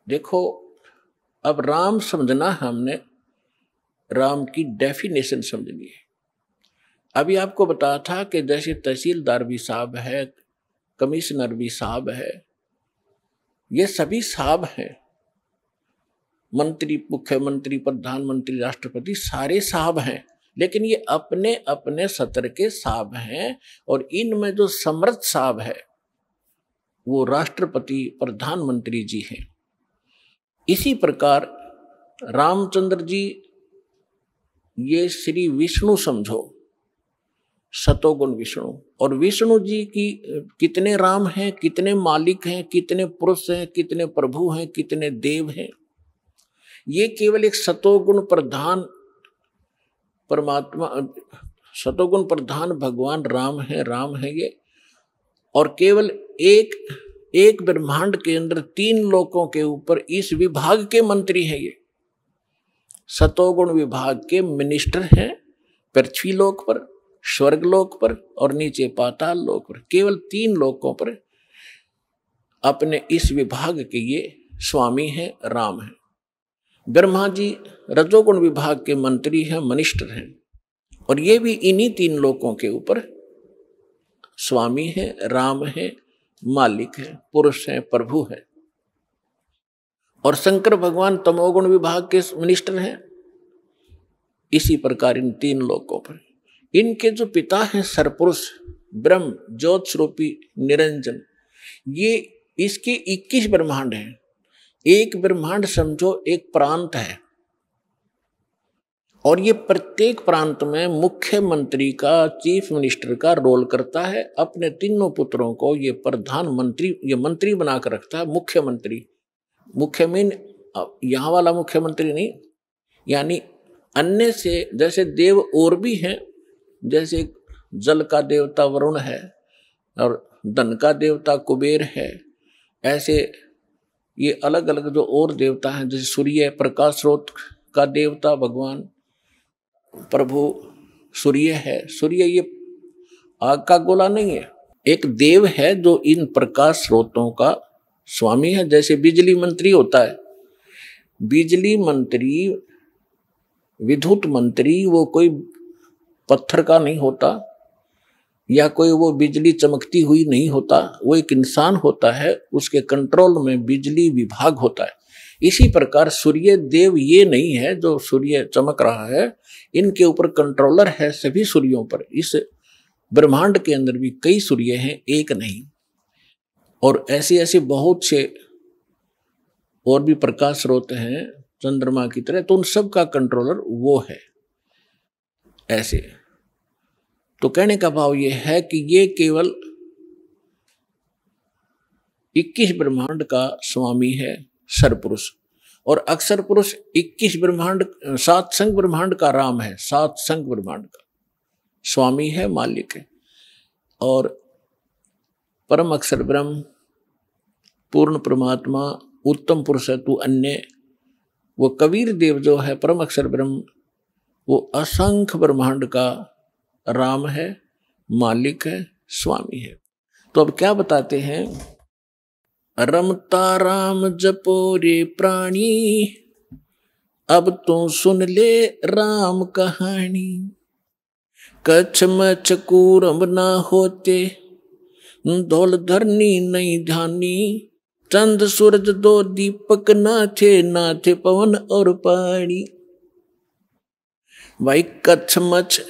देखो, अब राम समझना, हमने राम की डेफिनेशन समझनी है। अभी आपको बताया था कि जैसे तहसीलदार भी साहब है, कमिश्नर भी साहब है, ये सभी साहब हैं, मंत्री, मुख्यमंत्री, प्रधानमंत्री, राष्ट्रपति, सारे साहब हैं, लेकिन ये अपने अपने सत्र के साहब हैं। और इनमें जो समर्थ साहब है वो राष्ट्रपति, प्रधानमंत्री जी हैं। इसी प्रकार रामचंद्र जी ये श्री विष्णु समझो, सतोगुण विष्णु। और विष्णु जी की कितने राम हैं, कितने मालिक हैं, कितने पुरुष हैं, कितने प्रभु हैं, कितने देव हैं, ये केवल एक सतोगुण प्रधान परमात्मा, सतोगुण प्रधान भगवान राम है ये। और केवल एक ब्रह्मांड के अंदर 3 लोकों के ऊपर इस विभाग के मंत्री हैं। ये सतोगुण विभाग के मिनिस्टर हैं, पृथ्वी लोक पर, स्वर्ग लोक पर और नीचे पाताल लोक पर। केवल 3 लोकों पर अपने इस विभाग के ये स्वामी हैं, राम हैं। ब्रह्मा जी रजोगुण विभाग के मंत्री हैं, मिनिस्टर हैं, और ये भी इन्हीं 3 लोकों के ऊपर स्वामी हैं, राम हैं, मालिक है, पुरुष है, प्रभु है। और शंकर भगवान तमोगुण विभाग के मिनिस्टर हैं। इसी प्रकार इन तीन लोकों पर इनके जो पिता हैं सरपुरुष ब्रह्म ज्योत स्वरूपी निरंजन, ये इसके 21 ब्रह्मांड हैं। एक ब्रह्मांड समझो एक प्रांत है, और ये प्रत्येक प्रांत में मुख्यमंत्री का, चीफ मिनिस्टर का रोल करता है। अपने तीनों पुत्रों को ये प्रधानमंत्री, ये मंत्री बनाकर रखता है। मुख्यमंत्री, मुख्य मीन यहाँ वाला मुख्यमंत्री नहीं, यानी अन्य से जैसे देव और भी हैं, जैसे जल का देवता वरुण है और धन का देवता कुबेर है, ऐसे ये अलग अलग जो और देवता हैं, जैसे सूर्य प्रकाश स्रोत का देवता भगवान प्रभु सूर्य है। सूर्य ये आग का गोला नहीं है, एक देव है जो इन प्रकाश स्रोतों का स्वामी है। जैसे बिजली मंत्री होता है, बिजली मंत्री, विद्युत मंत्री वो कोई पत्थर का नहीं होता, या कोई वो बिजली चमकती हुई नहीं होता, वो एक इंसान होता है, उसके कंट्रोल में बिजली विभाग होता है। इसी प्रकार सूर्य देव ये नहीं है जो सूर्य चमक रहा है, इनके ऊपर कंट्रोलर है सभी सूर्यों पर। इस ब्रह्मांड के अंदर भी कई सूर्य हैं, एक नहीं। और ऐसे ऐसे बहुत से और भी प्रकाश स्रोत हैं चंद्रमा की तरह, तो उन सब का कंट्रोलर वो है। ऐसे तो कहने का भाव ये है कि ये केवल 21 ब्रह्मांड का स्वामी है सरपुरुष, और अक्षर पुरुष 21 ब्रह्मांड, 7 संग ब्रह्मांड का राम है, 7 संग ब्रह्मांड का स्वामी है, मालिक है। और परम अक्षर ब्रह्म, पूर्ण परमात्मा, उत्तम पुरुष है तू अन्य, वो कबीर देव जो है परम अक्षर ब्रह्म, वो असंख्य ब्रह्मांड का राम है, मालिक है, स्वामी है। तो अब क्या बताते हैं, रमता राम जपो रे प्राणी, अब तो सुन ले राम कहानी। कच्छ मच्छ कूरम ना होते, धौल धरनी नहीं ध्यानी। चंद सूरज दो दीपक ना थे पवन और पानी। भाई कच्छ मच्छ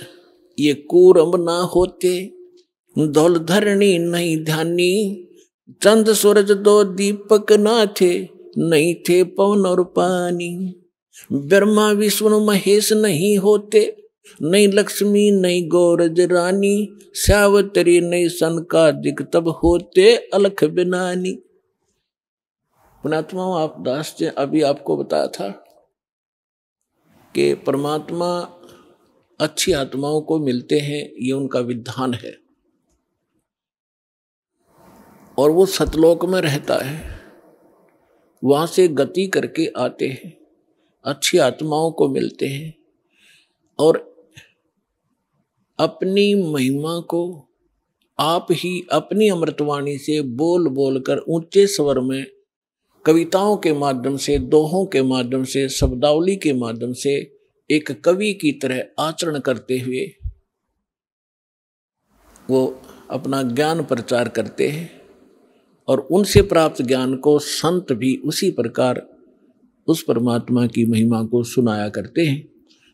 ये कूरम ना होते, धौल धरनी नहीं ध्यानी। चंद सूरज दो दीपक ना थे पवन और पानी। ब्रह्मा विष्णु महेश नहीं होते, नहीं लक्ष्मी नहीं गौरज रानी। सावत्री नहीं सनकादिक तब होते अलख बिनानी। पुणात्मा आप दास जी अभी आपको बताया था कि परमात्मा अच्छी आत्माओं को मिलते हैं, ये उनका विधान है, और वो सतलोक में रहता है, वहां से गति करके आते हैं, अच्छी आत्माओं को मिलते हैं, और अपनी महिमा को आप ही अपनी अमृतवाणी से बोल बोल कर ऊंचे स्वर में, कविताओं के माध्यम से, दोहों के माध्यम से, शब्दावली के माध्यम से एक कवि की तरह आचरण करते हुए वो अपना ज्ञान प्रचार करते हैं, और उनसे प्राप्त ज्ञान को संत भी उसी प्रकार उस परमात्मा की महिमा को सुनाया करते हैं।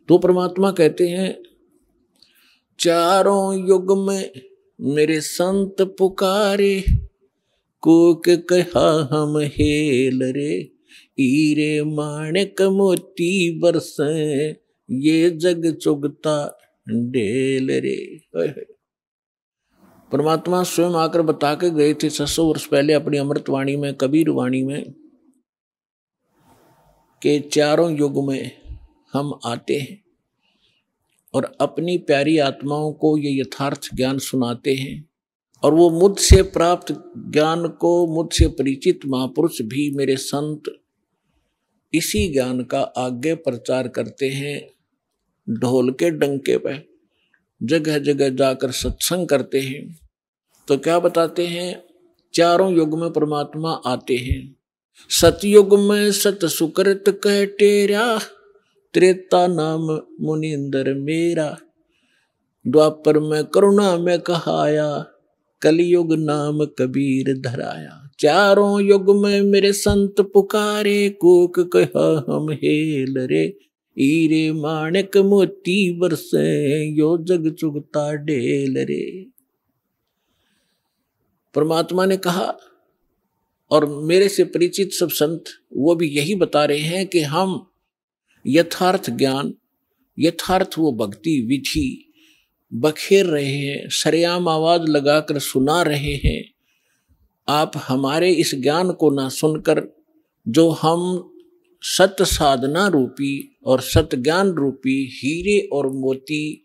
तो परमात्मा कहते हैं, चारों युग में मेरे संत पुकारे, कोक कहा हम हेल रे। हीरे माणिक मोती बरसे, ये जग चुगता ढेल रे। परमात्मा स्वयं आकर बता के गए थे 600 वर्ष पहले अपनी अमृतवाणी में, कबीर वाणी में, कि चारों युग में हम आते हैं और अपनी प्यारी आत्माओं को ये यथार्थ ज्ञान सुनाते हैं, और वो मुझसे प्राप्त ज्ञान को, मुझसे परिचित महापुरुष भी मेरे संत इसी ज्ञान का आगे प्रचार करते हैं। ढोल के डंके पे जगह जगह जाकर सत्संग करते हैं। तो क्या बताते हैं, चारों युग में परमात्मा आते हैं। सतयुग में सत सुकृत कह टेरा, त्रेता नाम मुनिंदर मेरा। द्वापर में करुणा में कहाया, कलयुग नाम कबीर धराया। चारों युग में मेरे संत पुकारे, कूक कहा हम हेल रे। हीरे माणिक मोती बरसे, यो जग चुगता ढेल रे। परमात्मा ने कहा, और मेरे से परिचित सब संत वो भी यही बता रहे हैं कि हम यथार्थ ज्ञान, यथार्थ वो भक्ति विधि बखेर रहे हैं, सरेआम आवाज लगाकर सुना रहे हैं। आप हमारे इस ज्ञान को ना सुनकर जो हम सत साधना रूपी और सत ज्ञान रूपी हीरे और मोती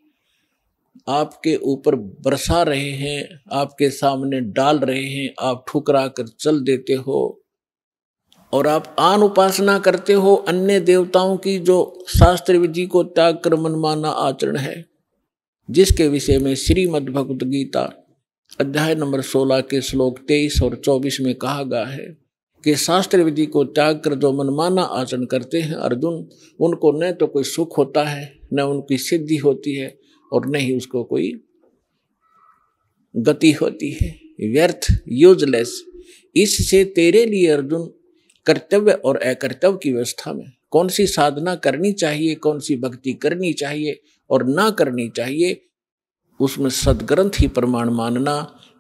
आपके ऊपर बरसा रहे हैं, आपके सामने डाल रहे हैं, आप ठुकरा कर चल देते हो और आप आन उपासना करते हो अन्य देवताओं की, जो शास्त्र विधि को त्याग कर मनमाना आचरण है, जिसके विषय में श्रीमद् भगवत गीता अध्याय नंबर 16 के श्लोक 23 और 24 में कहा गया है कि शास्त्र विधि को त्याग कर जो मनमाना आचरण करते हैं अर्जुन, उनको न तो कोई सुख होता है, न उनकी सिद्धि होती है और न ही उसको कोई गति होती है। व्यर्थ, यूजलेस। इससे तेरे लिए अर्जुन कर्तव्य और अकर्तव्य की व्यवस्था में कौन सी साधना करनी चाहिए, कौन सी भक्ति करनी चाहिए और ना करनी चाहिए, उसमें सदग्रंथ ही प्रमाण मानना,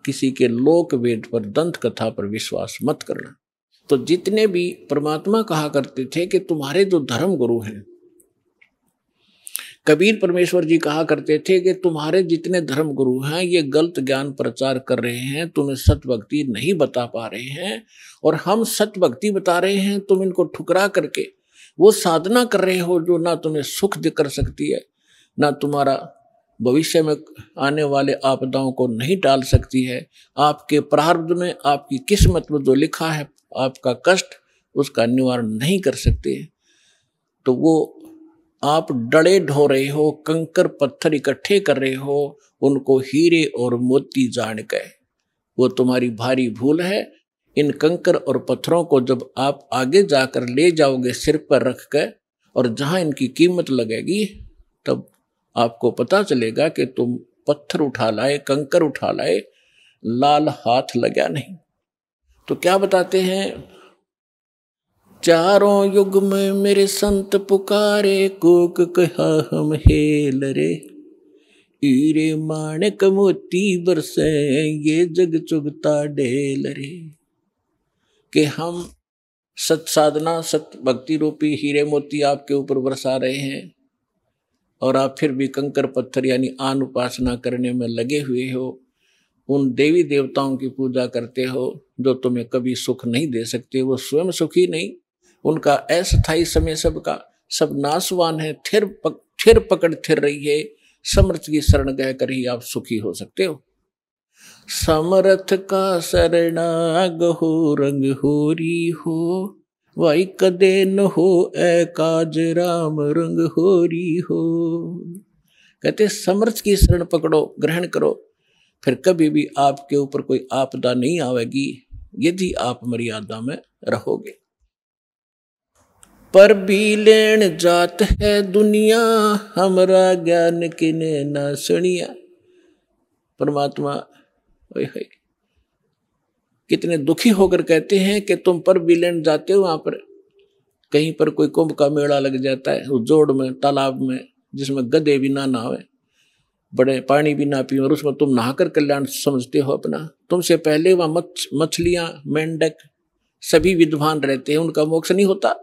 किसी के लोक वेद पर, दंत कथा पर विश्वास मत करना। तो जितने भी परमात्मा कहा करते थे कि तुम्हारे जो धर्म गुरु हैं, कबीर परमेश्वर जी कहा करते थे कि तुम्हारे जितने धर्म गुरु हैं ये गलत ज्ञान प्रचार कर रहे हैं, तुम्हें सत भक्ति नहीं बता पा रहे हैं, और हम सत भक्ति बता रहे हैं, तुम इनको ठुकरा करके वो साधना कर रहे हो जो ना तुम्हें सुख कर सकती है, ना तुम्हारा भविष्य में आने वाले आपदाओं को नहीं टाल सकती है। आपके प्रारब्ध में, आपकी किस्मत में जो लिखा है आपका कष्ट, उसका निवारण नहीं कर सकते। तो वो आप डले ढो रहे हो, कंकर पत्थर इकट्ठे कर रहे हो, उनको हीरे और मोती जान के, वो तुम्हारी भारी भूल है। इन कंकर और पत्थरों को जब आप आगे जाकर ले जाओगे सिर पर रख कर, और जहां इनकी कीमत लगेगी, तब आपको पता चलेगा कि तुम पत्थर उठा लाए, कंकर उठा लाए, लाल हाथ लगा नहीं। तो क्या बताते हैं, चारों युग में मेरे संत पुकारे, कूक कहा हम हेल रे। हीरे माणिक मोती बरसे, ये जग चुगता ढेल रे। कि हम सत साधना, सत भक्ति रूपी हीरे मोती आपके ऊपर बरसा रहे हैं, और आप फिर भी कंकर पत्थर यानी आन उपासना करने में लगे हुए हो। उन देवी देवताओं की पूजा करते हो जो तुम्हें कभी सुख नहीं दे सकते। वो स्वयं सुखी नहीं, उनका अस्थायी समय सबका सब नाशवान है। थिर पकड़ थिर रही है, समर्थ की शरण गह कर ही आप सुखी हो सकते हो। समर्थ का शरणाग हो, रंग होरी हो, वाई कदे न हो ए काज राम, रंग होरी हो। कहते समर्थ की शरण पकड़ो, ग्रहण करो, फिर कभी भी आपके ऊपर कोई आपदा नहीं आवेगी, यदि आप मर्यादा में रहोगे। पर भी लेन जात है दुनिया, हमरा ज्ञान किने ना सुनिया। परमात्मा कितने दुखी होकर कहते हैं कि तुम पर भी लेन जाते हो, वहां पर कहीं पर कोई कुंभ का मेला लग जाता है, उस जोड़ में, तालाब में, जिसमें गधे भी ना नहावे, बड़े पानी भी ना पिए, और उसमें तुम नहाकर कल्याण समझते हो अपना। तुमसे पहले वहां मछलियां, मेंढक सभी विद्वान रहते हैं, उनका मोक्ष नहीं होता।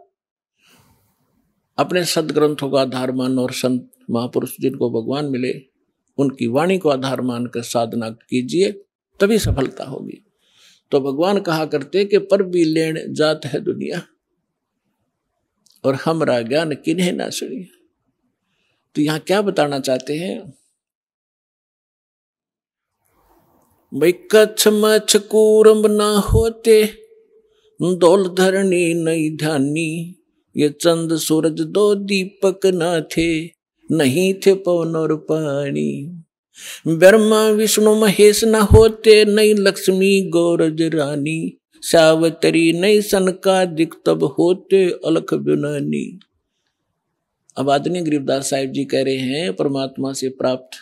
अपने सदग्रंथों का आधार मान और संत महापुरुष जिनको भगवान मिले, उनकी वाणी को आधार मानकर साधना कीजिए, तभी सफलता होगी। तो भगवान कहा करते कि पर भी लेन जात है दुनिया, और हमरा ज्ञान किन्हें ना सुनिए। तो यहां क्या बताना चाहते हैं भाई, कच्छ मच्छ कूरम ना होते, दौल धरनी नहीं ध्यानी, ये चंद सूरज दो दीपक ना थे, नहीं थे पवन और पानी। ब्रह्मा विष्णु महेश न होते, नहीं लक्ष्मी गौरज रानी, सावतरी नहीं सनकादिक तब होते, अलख बिनानी। अब आदरणीय गरीबदास साहिब जी कह रहे हैं परमात्मा से प्राप्त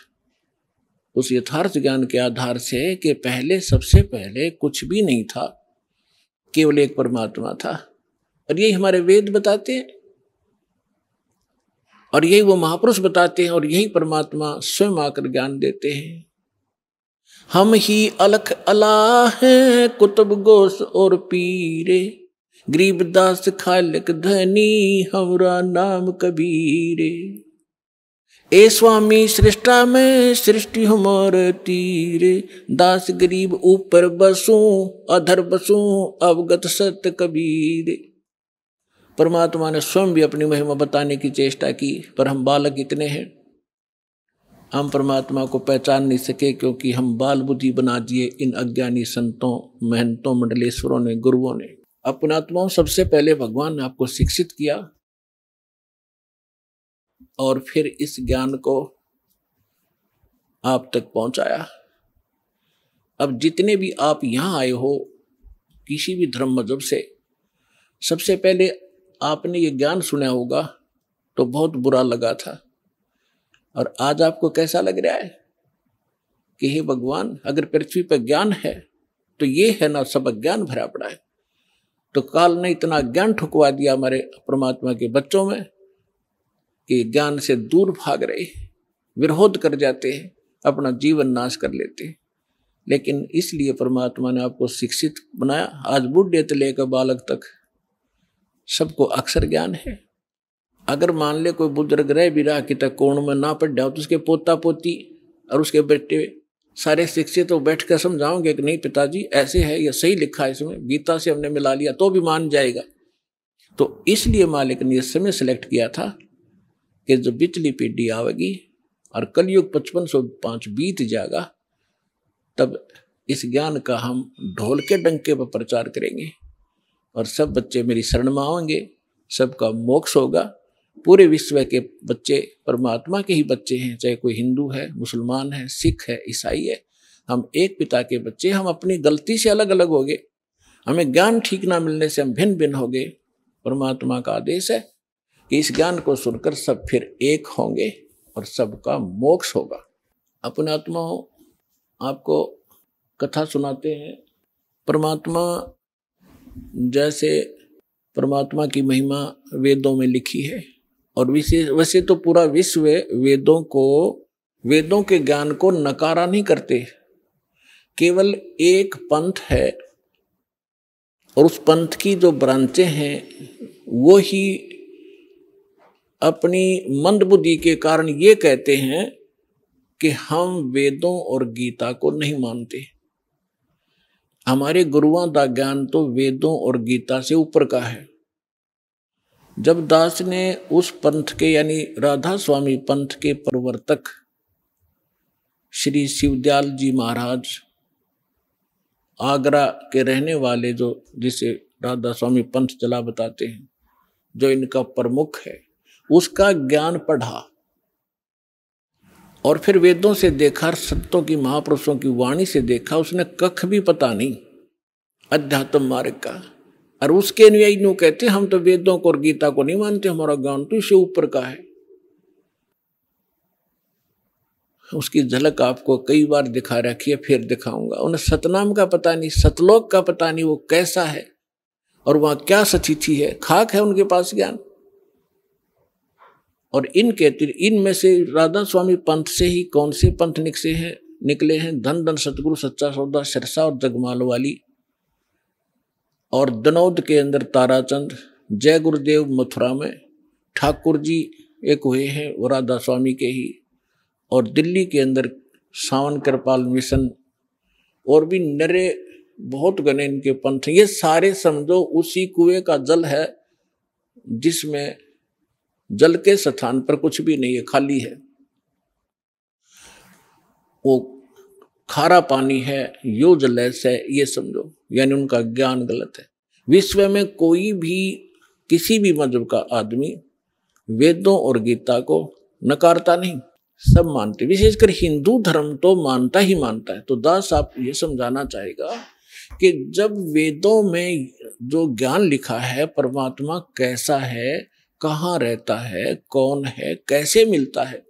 उस यथार्थ ज्ञान के आधार से कि पहले, सबसे पहले कुछ भी नहीं था, केवल एक परमात्मा था। और यही हमारे वेद बताते हैं, और यही वो महापुरुष बताते हैं, और यही परमात्मा स्वयं आकर ज्ञान देते हैं। हम ही अलख अला हैं कुतुब गोस और पीरे, गरीबदास खालिक धनी हमरा नाम कबीरे। ए स्वामी सृष्टा में सृष्टि हमार तीरे, दास गरीब ऊपर बसूं अधर बसूं अवगत सत्य कबीरे। परमात्मा ने स्वयं भी अपनी महिमा बताने की चेष्टा की, पर हम बालक इतने हैं, हम परमात्मा को पहचान नहीं सके, क्योंकि हम बाल बुद्धि बना दिए इन अज्ञानी संतों, महंतों, मंडलेश्वरों ने, गुरुओं ने। अपने आत्माओं, सबसे पहले भगवान ने आपको शिक्षित किया और फिर इस ज्ञान को आप तक पहुंचाया। अब जितने भी आप यहां आए हो किसी भी धर्म मजहब से, सबसे पहले आपने ये ज्ञान सुना होगा तो बहुत बुरा लगा था, और आज आपको कैसा लग रहा है कि हे भगवान, अगर पृथ्वी पर ज्ञान है तो ये है ना, सब अज्ञान भरा पड़ा है। तो काल ने इतना ज्ञान ठुकवा दिया हमारे परमात्मा के बच्चों में कि ज्ञान से दूर भाग रहे, विरोध कर जाते हैं, अपना जीवन नाश कर लेते हैं। लेकिन इसलिए परमात्मा ने आपको शिक्षित बनाया। आज बूढ़े से लेकर बालक तक सबको अक्षर ज्ञान है। अगर मान ले कोई बुजुर्ग रह भी रहा कि तक कोण में ना पढ़ जाओ, तो उसके पोता पोती और उसके बेटे सारे शिक्षित तो बैठ कर समझाओगे कि नहीं पिताजी ऐसे है, या सही लिखा है, इसमें गीता से हमने मिला लिया, तो भी मान जाएगा। तो इसलिए मालिक ने इस समय सेलेक्ट किया था कि जो बिचली पीढ़ी आवेगी और कलयुग 5505 बीत जाएगा, तब इस ज्ञान का हम ढोल के डंके पर प्रचार करेंगे और सब बच्चे मेरी शरण में आएंगे, सबका मोक्ष होगा। पूरे विश्व के बच्चे परमात्मा के ही बच्चे हैं, चाहे कोई हिंदू है, मुसलमान है, सिख है, ईसाई है, हम एक पिता के बच्चे। हम अपनी गलती से अलग अलग हो गए, हमें ज्ञान ठीक ना मिलने से हम भिन्न भिन्न हो गए। परमात्मा का आदेश है कि इस ज्ञान को सुनकर सब फिर एक होंगे और सबका मोक्ष होगा। अपने आत्माओं, आपको कथा सुनाते हैं। परमात्मा, जैसे परमात्मा की महिमा वेदों में लिखी है, और वैसे तो पूरा विश्व वेदों के ज्ञान को नकारा नहीं करते। केवल एक पंथ है, और उस पंथ की जो ब्रांचें हैं वो ही अपनी मंदबुद्धि के कारण ये कहते हैं कि हम वेदों और गीता को नहीं मानते। हमारे गुरुओं का ज्ञान तो वेदों और गीता से ऊपर का है। जब दास ने उस पंथ के, यानी राधा स्वामी पंथ के प्रवर्तक श्री शिवदयाल जी महाराज, आगरा के रहने वाले, जो जिसे राधा स्वामी पंथ चला बताते हैं, जो इनका प्रमुख है, उसका ज्ञान पढ़ा और फिर वेदों से देखा, संतों की, महापुरुषों की वाणी से देखा, उसने कख भी पता नहीं अध्यात्म मार्ग का। और उसके अनुयायी नो कहते हम तो वेदों को और गीता को नहीं मानते, हमारा ज्ञान तो इससे ऊपर का है। उसकी झलक आपको कई बार दिखा रखी है, फिर दिखाऊंगा। उन्हें सतनाम का पता नहीं, सतलोक का पता नहीं वो कैसा है और वहां क्या सतिथि है, खाक है उनके पास ज्ञान। और इनमें से राधा स्वामी पंथ से ही कौन से पंथ निकले हैं? धन धन सतगुरु सच्चा सौदा सिरसा और जगमाल वाली, और दनौद के अंदर ताराचंद, जय गुरुदेव मथुरा में, ठाकुर जी एक हुए हैं वो राधा स्वामी के ही, और दिल्ली के अंदर सावन कृपाल मिशन, और भी नरे बहुत गने इनके पंथ। ये सारे समझो उसी कुएं का जल है जिसमें जल के स्थान पर कुछ भी नहीं है, खाली है। वो खारा पानी है, यो जलैस है, ये समझो। यानी उनका ज्ञान गलत है। विश्व में कोई भी, किसी भी मजहब का आदमी वेदों और गीता को नकारता नहीं, सब मानते। विशेषकर हिंदू धर्म तो मानता ही मानता है। तो दास आप ये समझाना चाहेगा कि जब वेदों में जो ज्ञान लिखा है, परमात्मा कैसा है, कहाँ रहता है, कौन है, कैसे मिलता है,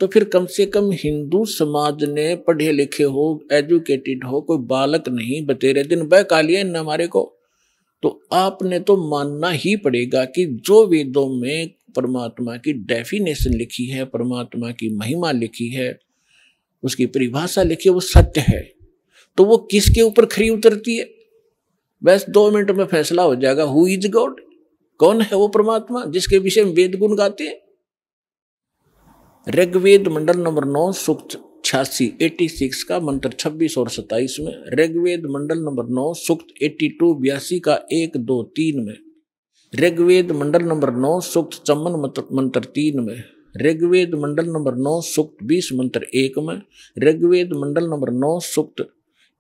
तो फिर कम से कम हिंदू समाज ने पढ़े लिखे हो, एजुकेटेड हो, कोई बालक नहीं बतेरे दिन बहका लिया इन हमारे को, तो आपने तो मानना ही पड़ेगा कि जो वेदों में परमात्मा की डेफिनेशन लिखी है, परमात्मा की महिमा लिखी है, उसकी परिभाषा लिखी है, वो सत्य है। तो वो किसके ऊपर खरी उतरती है? बस 2 मिनट में फैसला हो जाएगा। Who is God? कौन है वो परमात्मा जिसके विषय में वेद गुण गाते हैं? ऋग्वेद मंडल नंबर 9 सूक्त 86 का मंत्र 26 और 27 में, ऋग्वेद मंडल नंबर 9 सूक्त 82 का 1, 2, 3 में, ऋग्वेद मंडल नंबर 9 सूक्त 54 मंत्र 3 में, ऋग्वेद मंडल नंबर 9 सूक्त 20 मंत्र 1 में, ऋग्वेद मंडल नंबर 9 सूक्त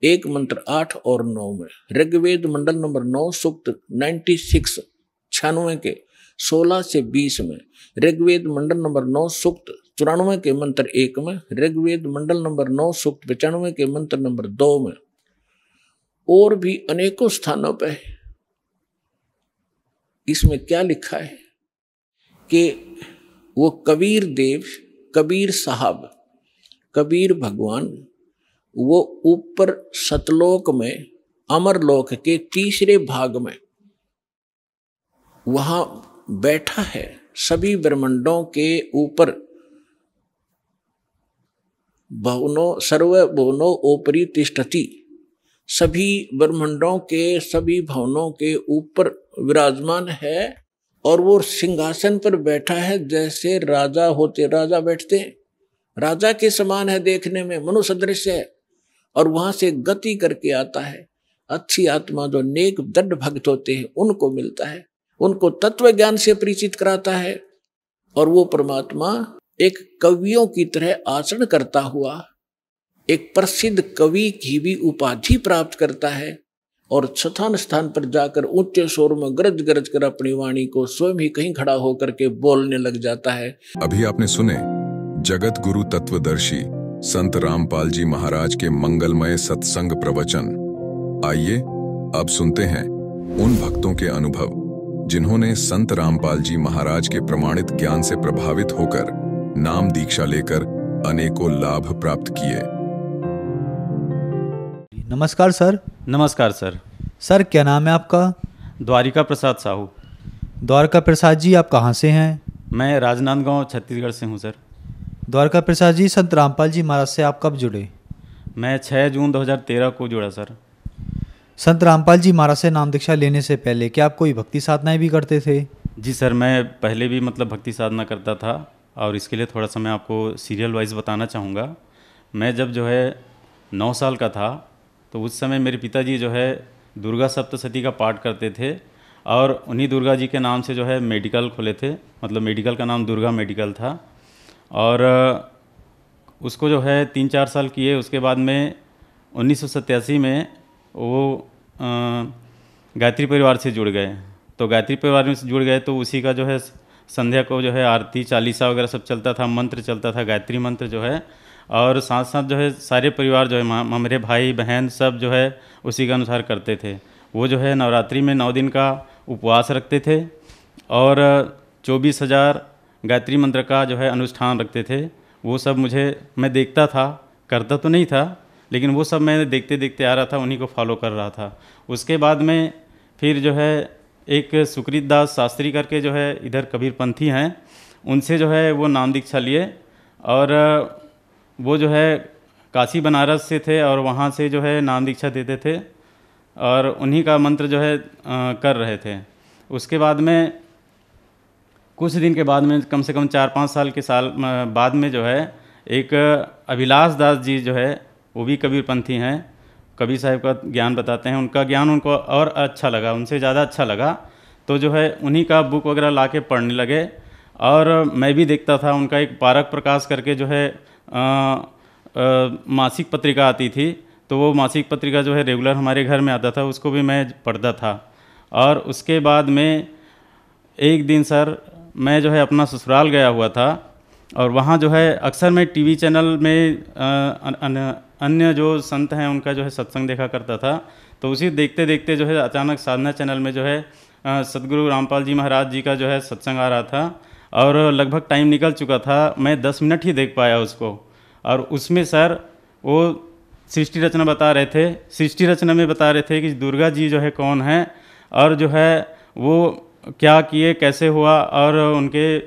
1 मंत्र 8 और 9 में, ऋग्वेद मंडल नंबर 9 सूक्त 96 के 16 से 20 में, ऋग्वेद मंडल नंबर 9 सूक्त 94 के मंत्र 1 में, ऋग्वेद मंडल नंबर 9 सूक्त 95 के मंत्र नंबर 2 में, और भी अनेकों स्थानों पर। इसमें क्या लिखा है कि वो कबीर देव, कबीर साहब, कबीर भगवान वो ऊपर सतलोक में, अमरलोक के तीसरे भाग में वहां बैठा है। सभी ब्रह्मांडों के ऊपर भवनो सर्व भवनो ओपरी तिष्ठति, सभी ब्रह्मांडों के सभी भवनों के ऊपर विराजमान है और वो सिंहासन पर बैठा है जैसे राजा होते, राजा बैठते हैं, राजा के समान है, देखने में मनुष्य दृश्य है। और वहां से गति करके आता है। अच्छी आत्मा जो नेक दृढ़ भक्त होते हैं उनको मिलता है, उनको तत्व ज्ञान से परिचित कराता है। और वो परमात्मा एक कवियों की तरह आचरण करता हुआ एक प्रसिद्ध कवि की भी उपाधि प्राप्त करता है और स्थान स्थान पर जाकर ऊंचे शोर में गरज गरज कर अपनी वाणी को स्वयं ही कहीं खड़ा होकर के बोलने लग जाता है। अभी आपने सुने जगत गुरु तत्वदर्शी संत रामपाल जी महाराज के मंगलमय सत्संग प्रवचन। आइए अब सुनते हैं उन भक्तों के अनुभव जिन्होंने संत रामपाल जी महाराज के प्रमाणित ज्ञान से प्रभावित होकर नाम दीक्षा लेकर अनेकों लाभ प्राप्त किए। नमस्कार सर। नमस्कार सर। सर क्या नाम है आपका? द्वारिका प्रसाद साहू। द्वारका प्रसाद जी आप कहाँ से हैं? मैं राजनांदगांव छत्तीसगढ़ से हूँ सर। द्वारका प्रसाद जी, संत रामपाल जी महाराज से आप कब जुड़े? मैं 6 जून 2013 को जुड़ा सर। संत रामपाल जी महाराज से नाम दीक्षा लेने से पहले क्या आप कोई भक्ति साधनाएं भी करते थे? जी सर, मैं पहले भी भक्ति साधना करता था और इसके लिए थोड़ा सा मैं आपको सीरियल वाइज बताना चाहूँगा। मैं जब 9 साल का था तो उस समय मेरे पिताजी दुर्गा सप्तशती का पाठ करते थे और उन्हीं दुर्गा जी के नाम से मेडिकल खोले थे। मेडिकल का नाम दुर्गा मेडिकल था और उसको 3-4 साल किए। उसके बाद में 1987 में वो गायत्री परिवार से जुड़ गए। तो गायत्री परिवार में से जुड़ गए तो उसी का संध्या को आरती चालीसा वगैरह सब चलता था, मंत्र चलता था, गायत्री मंत्र और साथ साथ सारे परिवार मेरे भाई बहन सब उसी के अनुसार करते थे। वो नवरात्रि में 9 दिन का उपवास रखते थे और 24,000 गायत्री मंत्र का अनुष्ठान रखते थे। वो सब मैं देखता था, करता तो नहीं था, लेकिन वो सब मैं देखते देखते आ रहा था, उन्हीं को फॉलो कर रहा था। उसके बाद में फिर एक सुकृत दास शास्त्री करके इधर कबीरपंथी हैं, उनसे वो नाम दीक्षा लिए और वो काशी बनारस से थे और वहाँ से नाम दीक्षा देते थे और उन्हीं का मंत्र कर रहे थे। उसके बाद में कुछ दिन के बाद में कम से कम 4-5 साल के बाद में एक अभिलाष दास जी वो भी कबीरपंथी हैं, कबीर साहब का ज्ञान बताते हैं। उनका ज्ञान उनको और अच्छा लगा, उनसे ज़्यादा अच्छा लगा, तो उन्हीं का बुक वगैरह ला के पढ़ने लगे। और मैं भी देखता था, उनका एक पारक प्रकाश करके मासिक पत्रिका आती थी, तो वो मासिक पत्रिका रेगुलर हमारे घर में आता था, उसको भी मैं पढ़ता था। और उसके बाद में एक दिन सर मैं अपना ससुराल गया हुआ था और वहाँ अक्सर मैं टीवी चैनल में अन्य जो संत हैं उनका सत्संग देखा करता था। तो उसी देखते देखते अचानक साधना चैनल में सदगुरु रामपाल जी महाराज जी का सत्संग आ रहा था और लगभग टाइम निकल चुका था, मैं 10 मिनट ही देख पाया उसको। और उसमें सर वो सृष्टि रचना बता रहे थे, सृष्टि रचना में बता रहे थे कि दुर्गा जी जो है कौन है और जो है वो क्या किए, कैसे हुआ, और उनके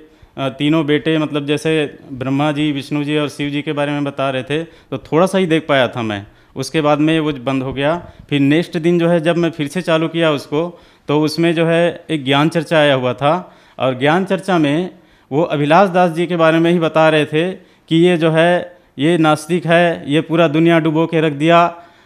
तीनों बेटे मतलब जैसे ब्रह्मा जी, विष्णु जी और शिव जी के बारे में बता रहे थे। तो थोड़ा सा ही देख पाया था मैं, उसके बाद में वो बंद हो गया। फिर नेक्स्ट दिन जो है जब मैं फिर से चालू किया उसको, तो उसमें जो है एक ज्ञान चर्चा आया हुआ था, और ज्ञान चर्चा में वो अभिलाष दास जी के बारे में ही बता रहे थे कि ये जो है ये नास्तिक है, ये पूरा दुनिया डुबो के रख दिया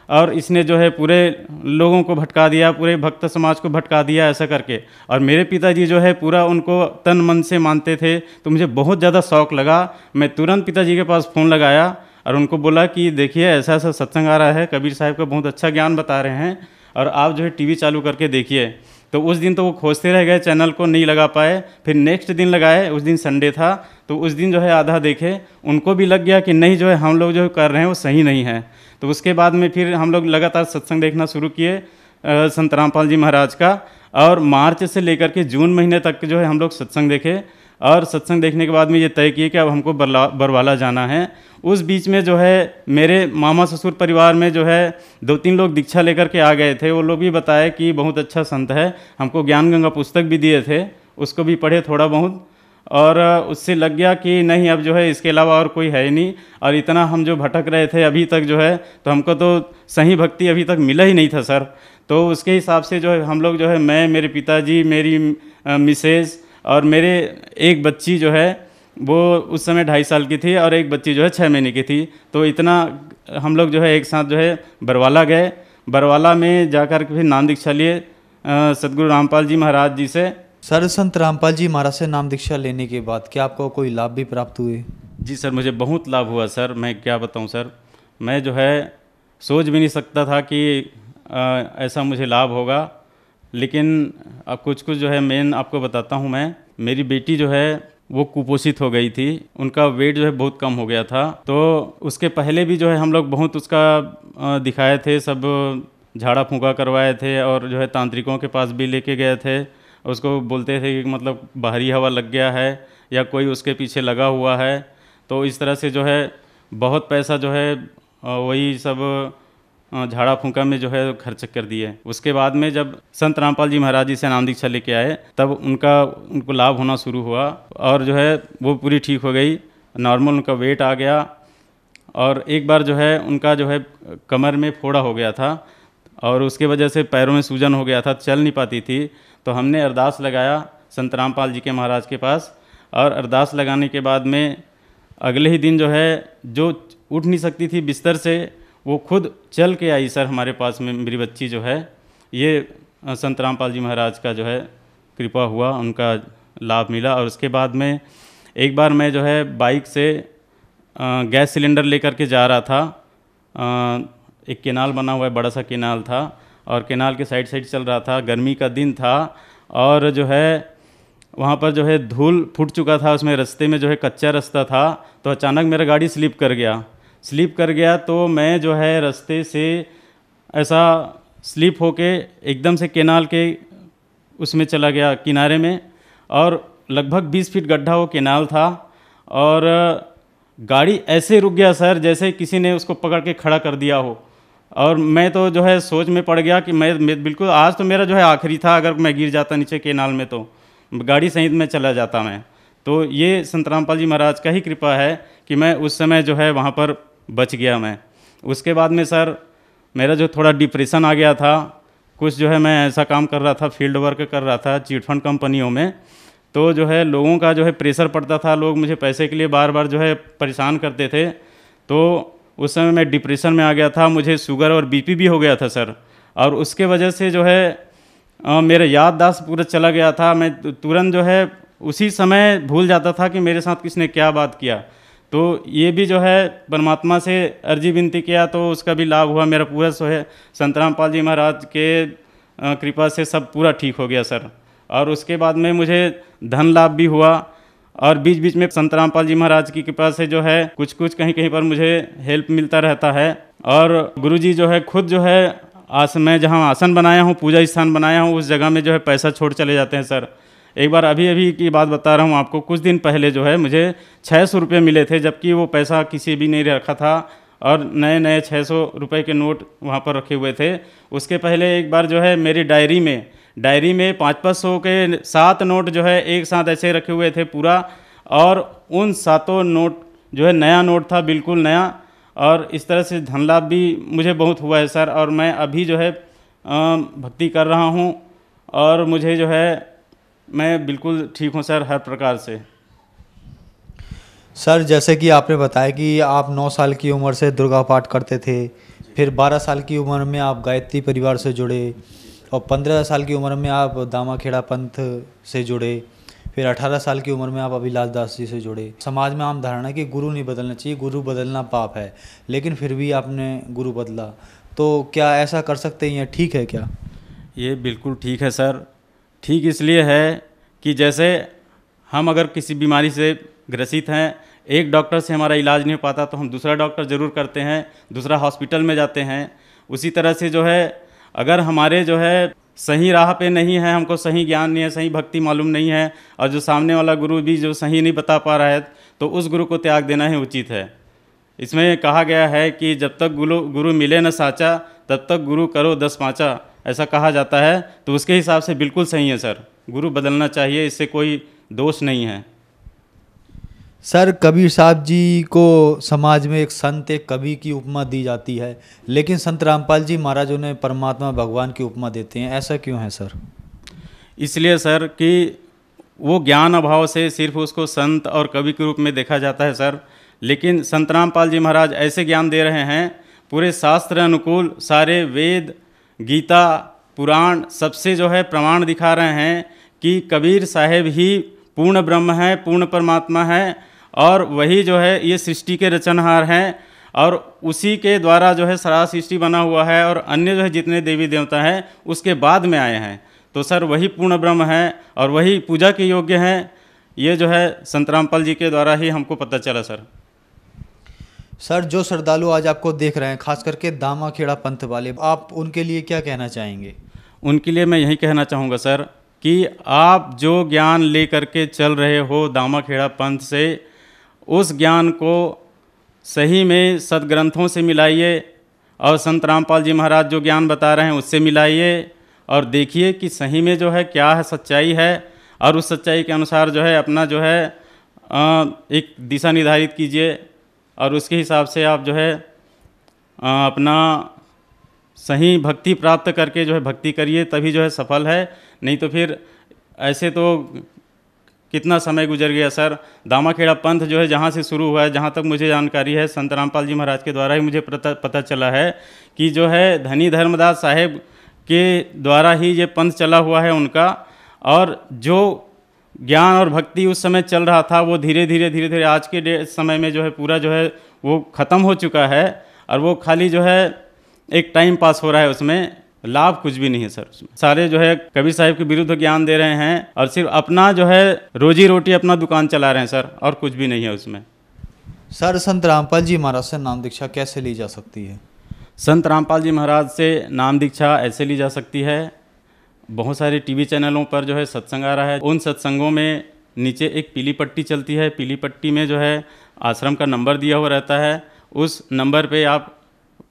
और इसने जो है पूरे लोगों को भटका दिया, पूरे भक्त समाज को भटका दिया, ऐसा करके। और मेरे पिताजी जो है पूरा उनको तन मन से मानते थे, तो मुझे बहुत ज़्यादा शौक़ लगा। मैं तुरंत पिताजी के पास फ़ोन लगाया और उनको बोला कि देखिए ऐसा ऐसा सत्संग आ रहा है, कबीर साहब का बहुत अच्छा ज्ञान बता रहे हैं और आप जो है टीवी चालू करके देखिए। तो उस दिन तो वो खोजते रह गए, चैनल को नहीं लगा पाए। फिर नेक्स्ट दिन लगाए, उस दिन संडे था, तो उस दिन जो है आधा देखे, उनको भी लग गया कि नहीं जो है हम लोग जो कर रहे हैं वो सही नहीं है। तो उसके बाद में फिर हम लोग लगातार सत्संग देखना शुरू किए संत रामपाल जी महाराज का, और मार्च से लेकर के जून महीने तक जो है हम लोग सत्संग देखे। और सत्संग देखने के बाद में ये तय किए कि अब हमको बरवाला जाना है। उस बीच में जो है मेरे मामा ससुर परिवार में जो है 2-3 लोग दीक्षा लेकर के आ गए थे। वो लोग भी बताए कि बहुत अच्छा संत है, हमको ज्ञान गंगा पुस्तक भी दिए थे, उसको भी पढ़े थोड़ा बहुत, और उससे लग गया कि नहीं अब जो है इसके अलावा और कोई है ही नहीं। और इतना हम जो भटक रहे थे अभी तक जो है, तो हमको तो सही भक्ति अभी तक मिला ही नहीं था सर। तो उसके हिसाब से जो है हम लोग जो है, मैं, मेरे पिताजी, मेरी मिसेज और मेरे एक बच्ची जो है वो उस समय 2.5 साल की थी, और एक बच्ची जो है 6 महीने की थी। तो इतना हम लोग जो है एक साथ जो है बरवाला गए। बरवाला में जाकर के फिर नाम दीक्षा लिए सदगुरु रामपाल जी महाराज जी से। सर, संत रामपाल जी महाराज से नाम दीक्षा लेने के बाद क्या आपको कोई लाभ भी प्राप्त हुए? जी सर, मुझे बहुत लाभ हुआ सर, मैं क्या बताऊं सर। मैं जो है सोच भी नहीं सकता था कि ऐसा मुझे लाभ होगा। लेकिन अब कुछ जो है मेन आपको बताता हूं मैं। मेरी बेटी जो है वो कुपोषित हो गई थी, उनका वेट जो है बहुत कम हो गया था। तो उसके पहले भी जो है हम लोग बहुत उसका दिखाए थे, सब झाड़ा फूंका करवाए थे, और जो है तांत्रिकों के पास भी लेके गए थे। उसको बोलते थे कि मतलब बाहरी हवा लग गया है या कोई उसके पीछे लगा हुआ है। तो इस तरह से जो है बहुत पैसा जो है वही सब झाड़ा फूंका में जो है खर्च कर दिए। उसके बाद में जब संत रामपाल जी महाराज जी से नाम दीक्षा लेके आए, तब उनको लाभ होना शुरू हुआ, और जो है वो पूरी ठीक हो गई, नॉर्मल उनका वेट आ गया। और एक बार जो है उनका जो है कमर में फोड़ा हो गया था, और उसके वजह से पैरों में सूजन हो गया था, चल नहीं पाती थी। तो हमने अरदास लगाया संत रामपाल जी के महाराज के पास, और अरदास लगाने के बाद में अगले ही दिन जो है जो उठ नहीं सकती थी बिस्तर से, वो खुद चल के आई सर हमारे पास में। मेरी बच्ची जो है, ये संत रामपाल जी महाराज का जो है कृपा हुआ, उनका लाभ मिला। और उसके बाद में एक बार मैं जो है बाइक से गैस सिलेंडर लेकर के जा रहा था। एक केनाल बना हुआ है, बड़ा सा केनाल था, और केनाल के साइड चल रहा था। गर्मी का दिन था, और जो है वहाँ पर जो है धूल फूट चुका था, उसमें रास्ते में जो है कच्चा रास्ता था। तो अचानक मेरा गाड़ी स्लिप कर गया। तो मैं जो है रास्ते से ऐसा स्लिप होके एकदम से केनाल के उसमें चला गया किनारे में, और लगभग 20 फीट गड्ढा वो केनाल था, और गाड़ी ऐसे रुक गया सर जैसे किसी ने उसको पकड़ के खड़ा कर दिया हो। और मैं तो जो है सोच में पड़ गया कि मैं बिल्कुल आज तो मेरा जो है आखिरी था, अगर मैं गिर जाता नीचे केनाल में तो गाड़ी सहित में चला जाता मैं। तो ये संत रामपाल जी महाराज का ही कृपा है कि मैं उस समय जो है वहाँ पर बच गया मैं। उसके बाद में सर मेरा जो थोड़ा डिप्रेशन आ गया था, कुछ जो है मैं ऐसा काम कर रहा था, फील्ड वर्क कर रहा था चिटफंड कंपनियों में। तो जो है लोगों का जो है प्रेशर पड़ता था, लोग मुझे पैसे के लिए बार बार जो है परेशान करते थे। तो उस समय मैं डिप्रेशन में आ गया था, मुझे शुगर और बीपी भी हो गया था सर। और उसके वजह से जो है मेरा याददाश्त पूरा चला गया था। मैं तुरंत जो है उसी समय भूल जाता था कि मेरे साथ किसने क्या बात किया। तो ये भी जो है परमात्मा से अर्जी विनती किया, तो उसका भी लाभ हुआ। मेरा पूरा जो है संत रामपाल जी महाराज के कृपा से सब पूरा ठीक हो गया सर। और उसके बाद में मुझे धन लाभ भी हुआ, और बीच बीच में संत रामपाल जी महाराज की कृपा से जो है कुछ कहीं पर मुझे हेल्प मिलता रहता है। और गुरुजी जो है खुद जो है मैं जहाँ आसन बनाया हूँ, पूजा स्थान बनाया हूँ, उस जगह में जो है पैसा छोड़ चले जाते हैं सर। एक बार अभी अभी की बात बता रहा हूँ आपको, कुछ दिन पहले जो है मुझे 600 रुपये मिले थे, जबकि वो पैसा किसी भी नहीं रखा था और नए नए 600 रुपये के नोट वहाँ पर रखे हुए थे। उसके पहले एक बार जो है मेरी डायरी में 500 के 7 नोट जो है एक साथ ऐसे रखे हुए थे पूरा, और उन 7 नोट जो है नया नोट था, बिल्कुल नया। और इस तरह से धन लाभ भी मुझे बहुत हुआ है सर, और मैं अभी जो है भक्ति कर रहा हूँ और मुझे जो है मैं बिल्कुल ठीक हूँ सर हर प्रकार से। सर जैसे कि आपने बताया कि आप 9 साल की उम्र से दुर्गा पाठ करते थे, फिर 12 साल की उम्र में आप गायत्री परिवार से जुड़े, और 15 साल की उम्र में आप दामाखेड़ा पंथ से जुड़े, फिर 18 साल की उम्र में आप अभिलाष दास जी से जुड़े। समाज में आम धारणा है कि गुरु नहीं बदलना चाहिए, गुरु बदलना पाप है, लेकिन फिर भी आपने गुरु बदला, तो क्या ऐसा कर सकते हैं, ठीक है क्या? ये बिल्कुल ठीक है सर। ठीक इसलिए है कि जैसे हम अगर किसी बीमारी से ग्रसित हैं, एक डॉक्टर से हमारा इलाज नहीं हो पाता तो हम दूसरा डॉक्टर ज़रूर करते हैं, दूसरा हॉस्पिटल में जाते हैं। उसी तरह से जो है अगर हमारे जो है सही राह पे नहीं है, हमको सही ज्ञान नहीं है, सही भक्ति मालूम नहीं है, और जो सामने वाला गुरु भी जो सही नहीं बता पा रहा है, तो उस गुरु को त्याग देना ही उचित है। इसमें कहा गया है कि जब तक गुरु मिले न साचा, तब तक गुरु करो 10 पाँचा, ऐसा कहा जाता है। तो उसके हिसाब से बिल्कुल सही है सर, गुरु बदलना चाहिए, इससे कोई दोष नहीं है। सर कबीर साहब जी को समाज में एक संत, एक कवि की उपमा दी जाती है, लेकिन संत रामपाल जी महाराज उन्हें परमात्मा भगवान की उपमा देते हैं, ऐसा क्यों है सर? इसलिए सर कि वो ज्ञान अभाव से सिर्फ उसको संत और कवि के रूप में देखा जाता है सर, लेकिन संत रामपाल जी महाराज ऐसे ज्ञान दे रहे हैं, पूरे शास्त्र अनुकूल, सारे वेद, गीता, पुराण सबसे जो है प्रमाण दिखा रहे हैं कि कबीर साहेब ही पूर्ण ब्रह्म है, पूर्ण परमात्मा है, और वही जो है ये सृष्टि के रचनहार हैं, और उसी के द्वारा जो है सारा सृष्टि बना हुआ है, और अन्य जो है जितने देवी देवता हैं उसके बाद में आए हैं। तो सर वही पूर्ण ब्रह्म है और वही पूजा के योग्य हैं। ये जो है संत रामपाल जी के द्वारा ही हमको पता चला सर। सर जो श्रद्धालु आज आपको देख रहे हैं, खास करके दामाखेड़ा पंथ वाले, आप उनके लिए क्या कहना चाहेंगे? उनके लिए मैं यही कहना चाहूँगा सर कि आप जो ज्ञान ले करके चल रहे हो दामाखेड़ा पंथ से, उस ज्ञान को सही में सदग्रंथों से मिलाइए, और संत रामपाल जी महाराज जो ज्ञान बता रहे हैं उससे मिलाइए, और देखिए कि सही में जो है क्या है, सच्चाई है, और उस सच्चाई के अनुसार जो है अपना जो है एक दिशा निर्धारित कीजिए, और उसके हिसाब से आप जो है अपना सही भक्ति प्राप्त करके जो है भक्ति करिए, तभी जो है सफल है। नहीं तो फिर ऐसे तो कितना समय गुजर गया सर। दामाखेड़ा पंथ जो है जहाँ से शुरू हुआ है, जहाँ तक मुझे जानकारी है, संत रामपाल जी महाराज के द्वारा ही मुझे पता चला है कि जो है धनी धर्मदास साहेब के द्वारा ही ये पंथ चला हुआ है उनका, और जो ज्ञान और भक्ति उस समय चल रहा था वो धीरे धीरे आज के समय में जो है पूरा जो है वो ख़त्म हो चुका है, और वो खाली जो है एक टाइम पास हो रहा है, उसमें लाभ कुछ भी नहीं है सर। उसमें सारे जो है कबीर साहिब के विरुद्ध ज्ञान दे रहे हैं, और सिर्फ अपना जो है रोजी रोटी अपना दुकान चला रहे हैं सर, और कुछ भी नहीं है उसमें। सर संत रामपाल जी महाराज से नाम दीक्षा कैसे ली जा सकती है? संत रामपाल जी महाराज से नाम दीक्षा ऐसे ली जा सकती है, बहुत सारे टीवी चैनलों पर जो है सत्संग आ रहा है, उन सत्संगों में नीचे एक पीली पट्टी चलती है, पीली पट्टी में जो है आश्रम का नंबर दिया हुआ रहता है, उस नंबर पे आप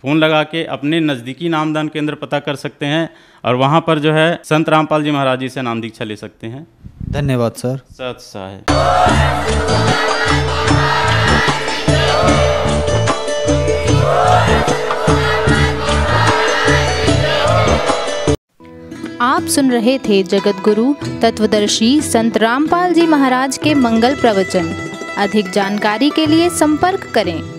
फ़ोन लगा के अपने नज़दीकी नामदान केंद्र पता कर सकते हैं, और वहाँ पर जो है संत रामपाल जी महाराज जी से नाम दीक्षा ले सकते हैं। धन्यवाद सर। सत साहेब। आप सुन रहे थे जगत गुरु तत्वदर्शी संत रामपाल जी महाराज के मंगल प्रवचन। अधिक जानकारी के लिए संपर्क करें।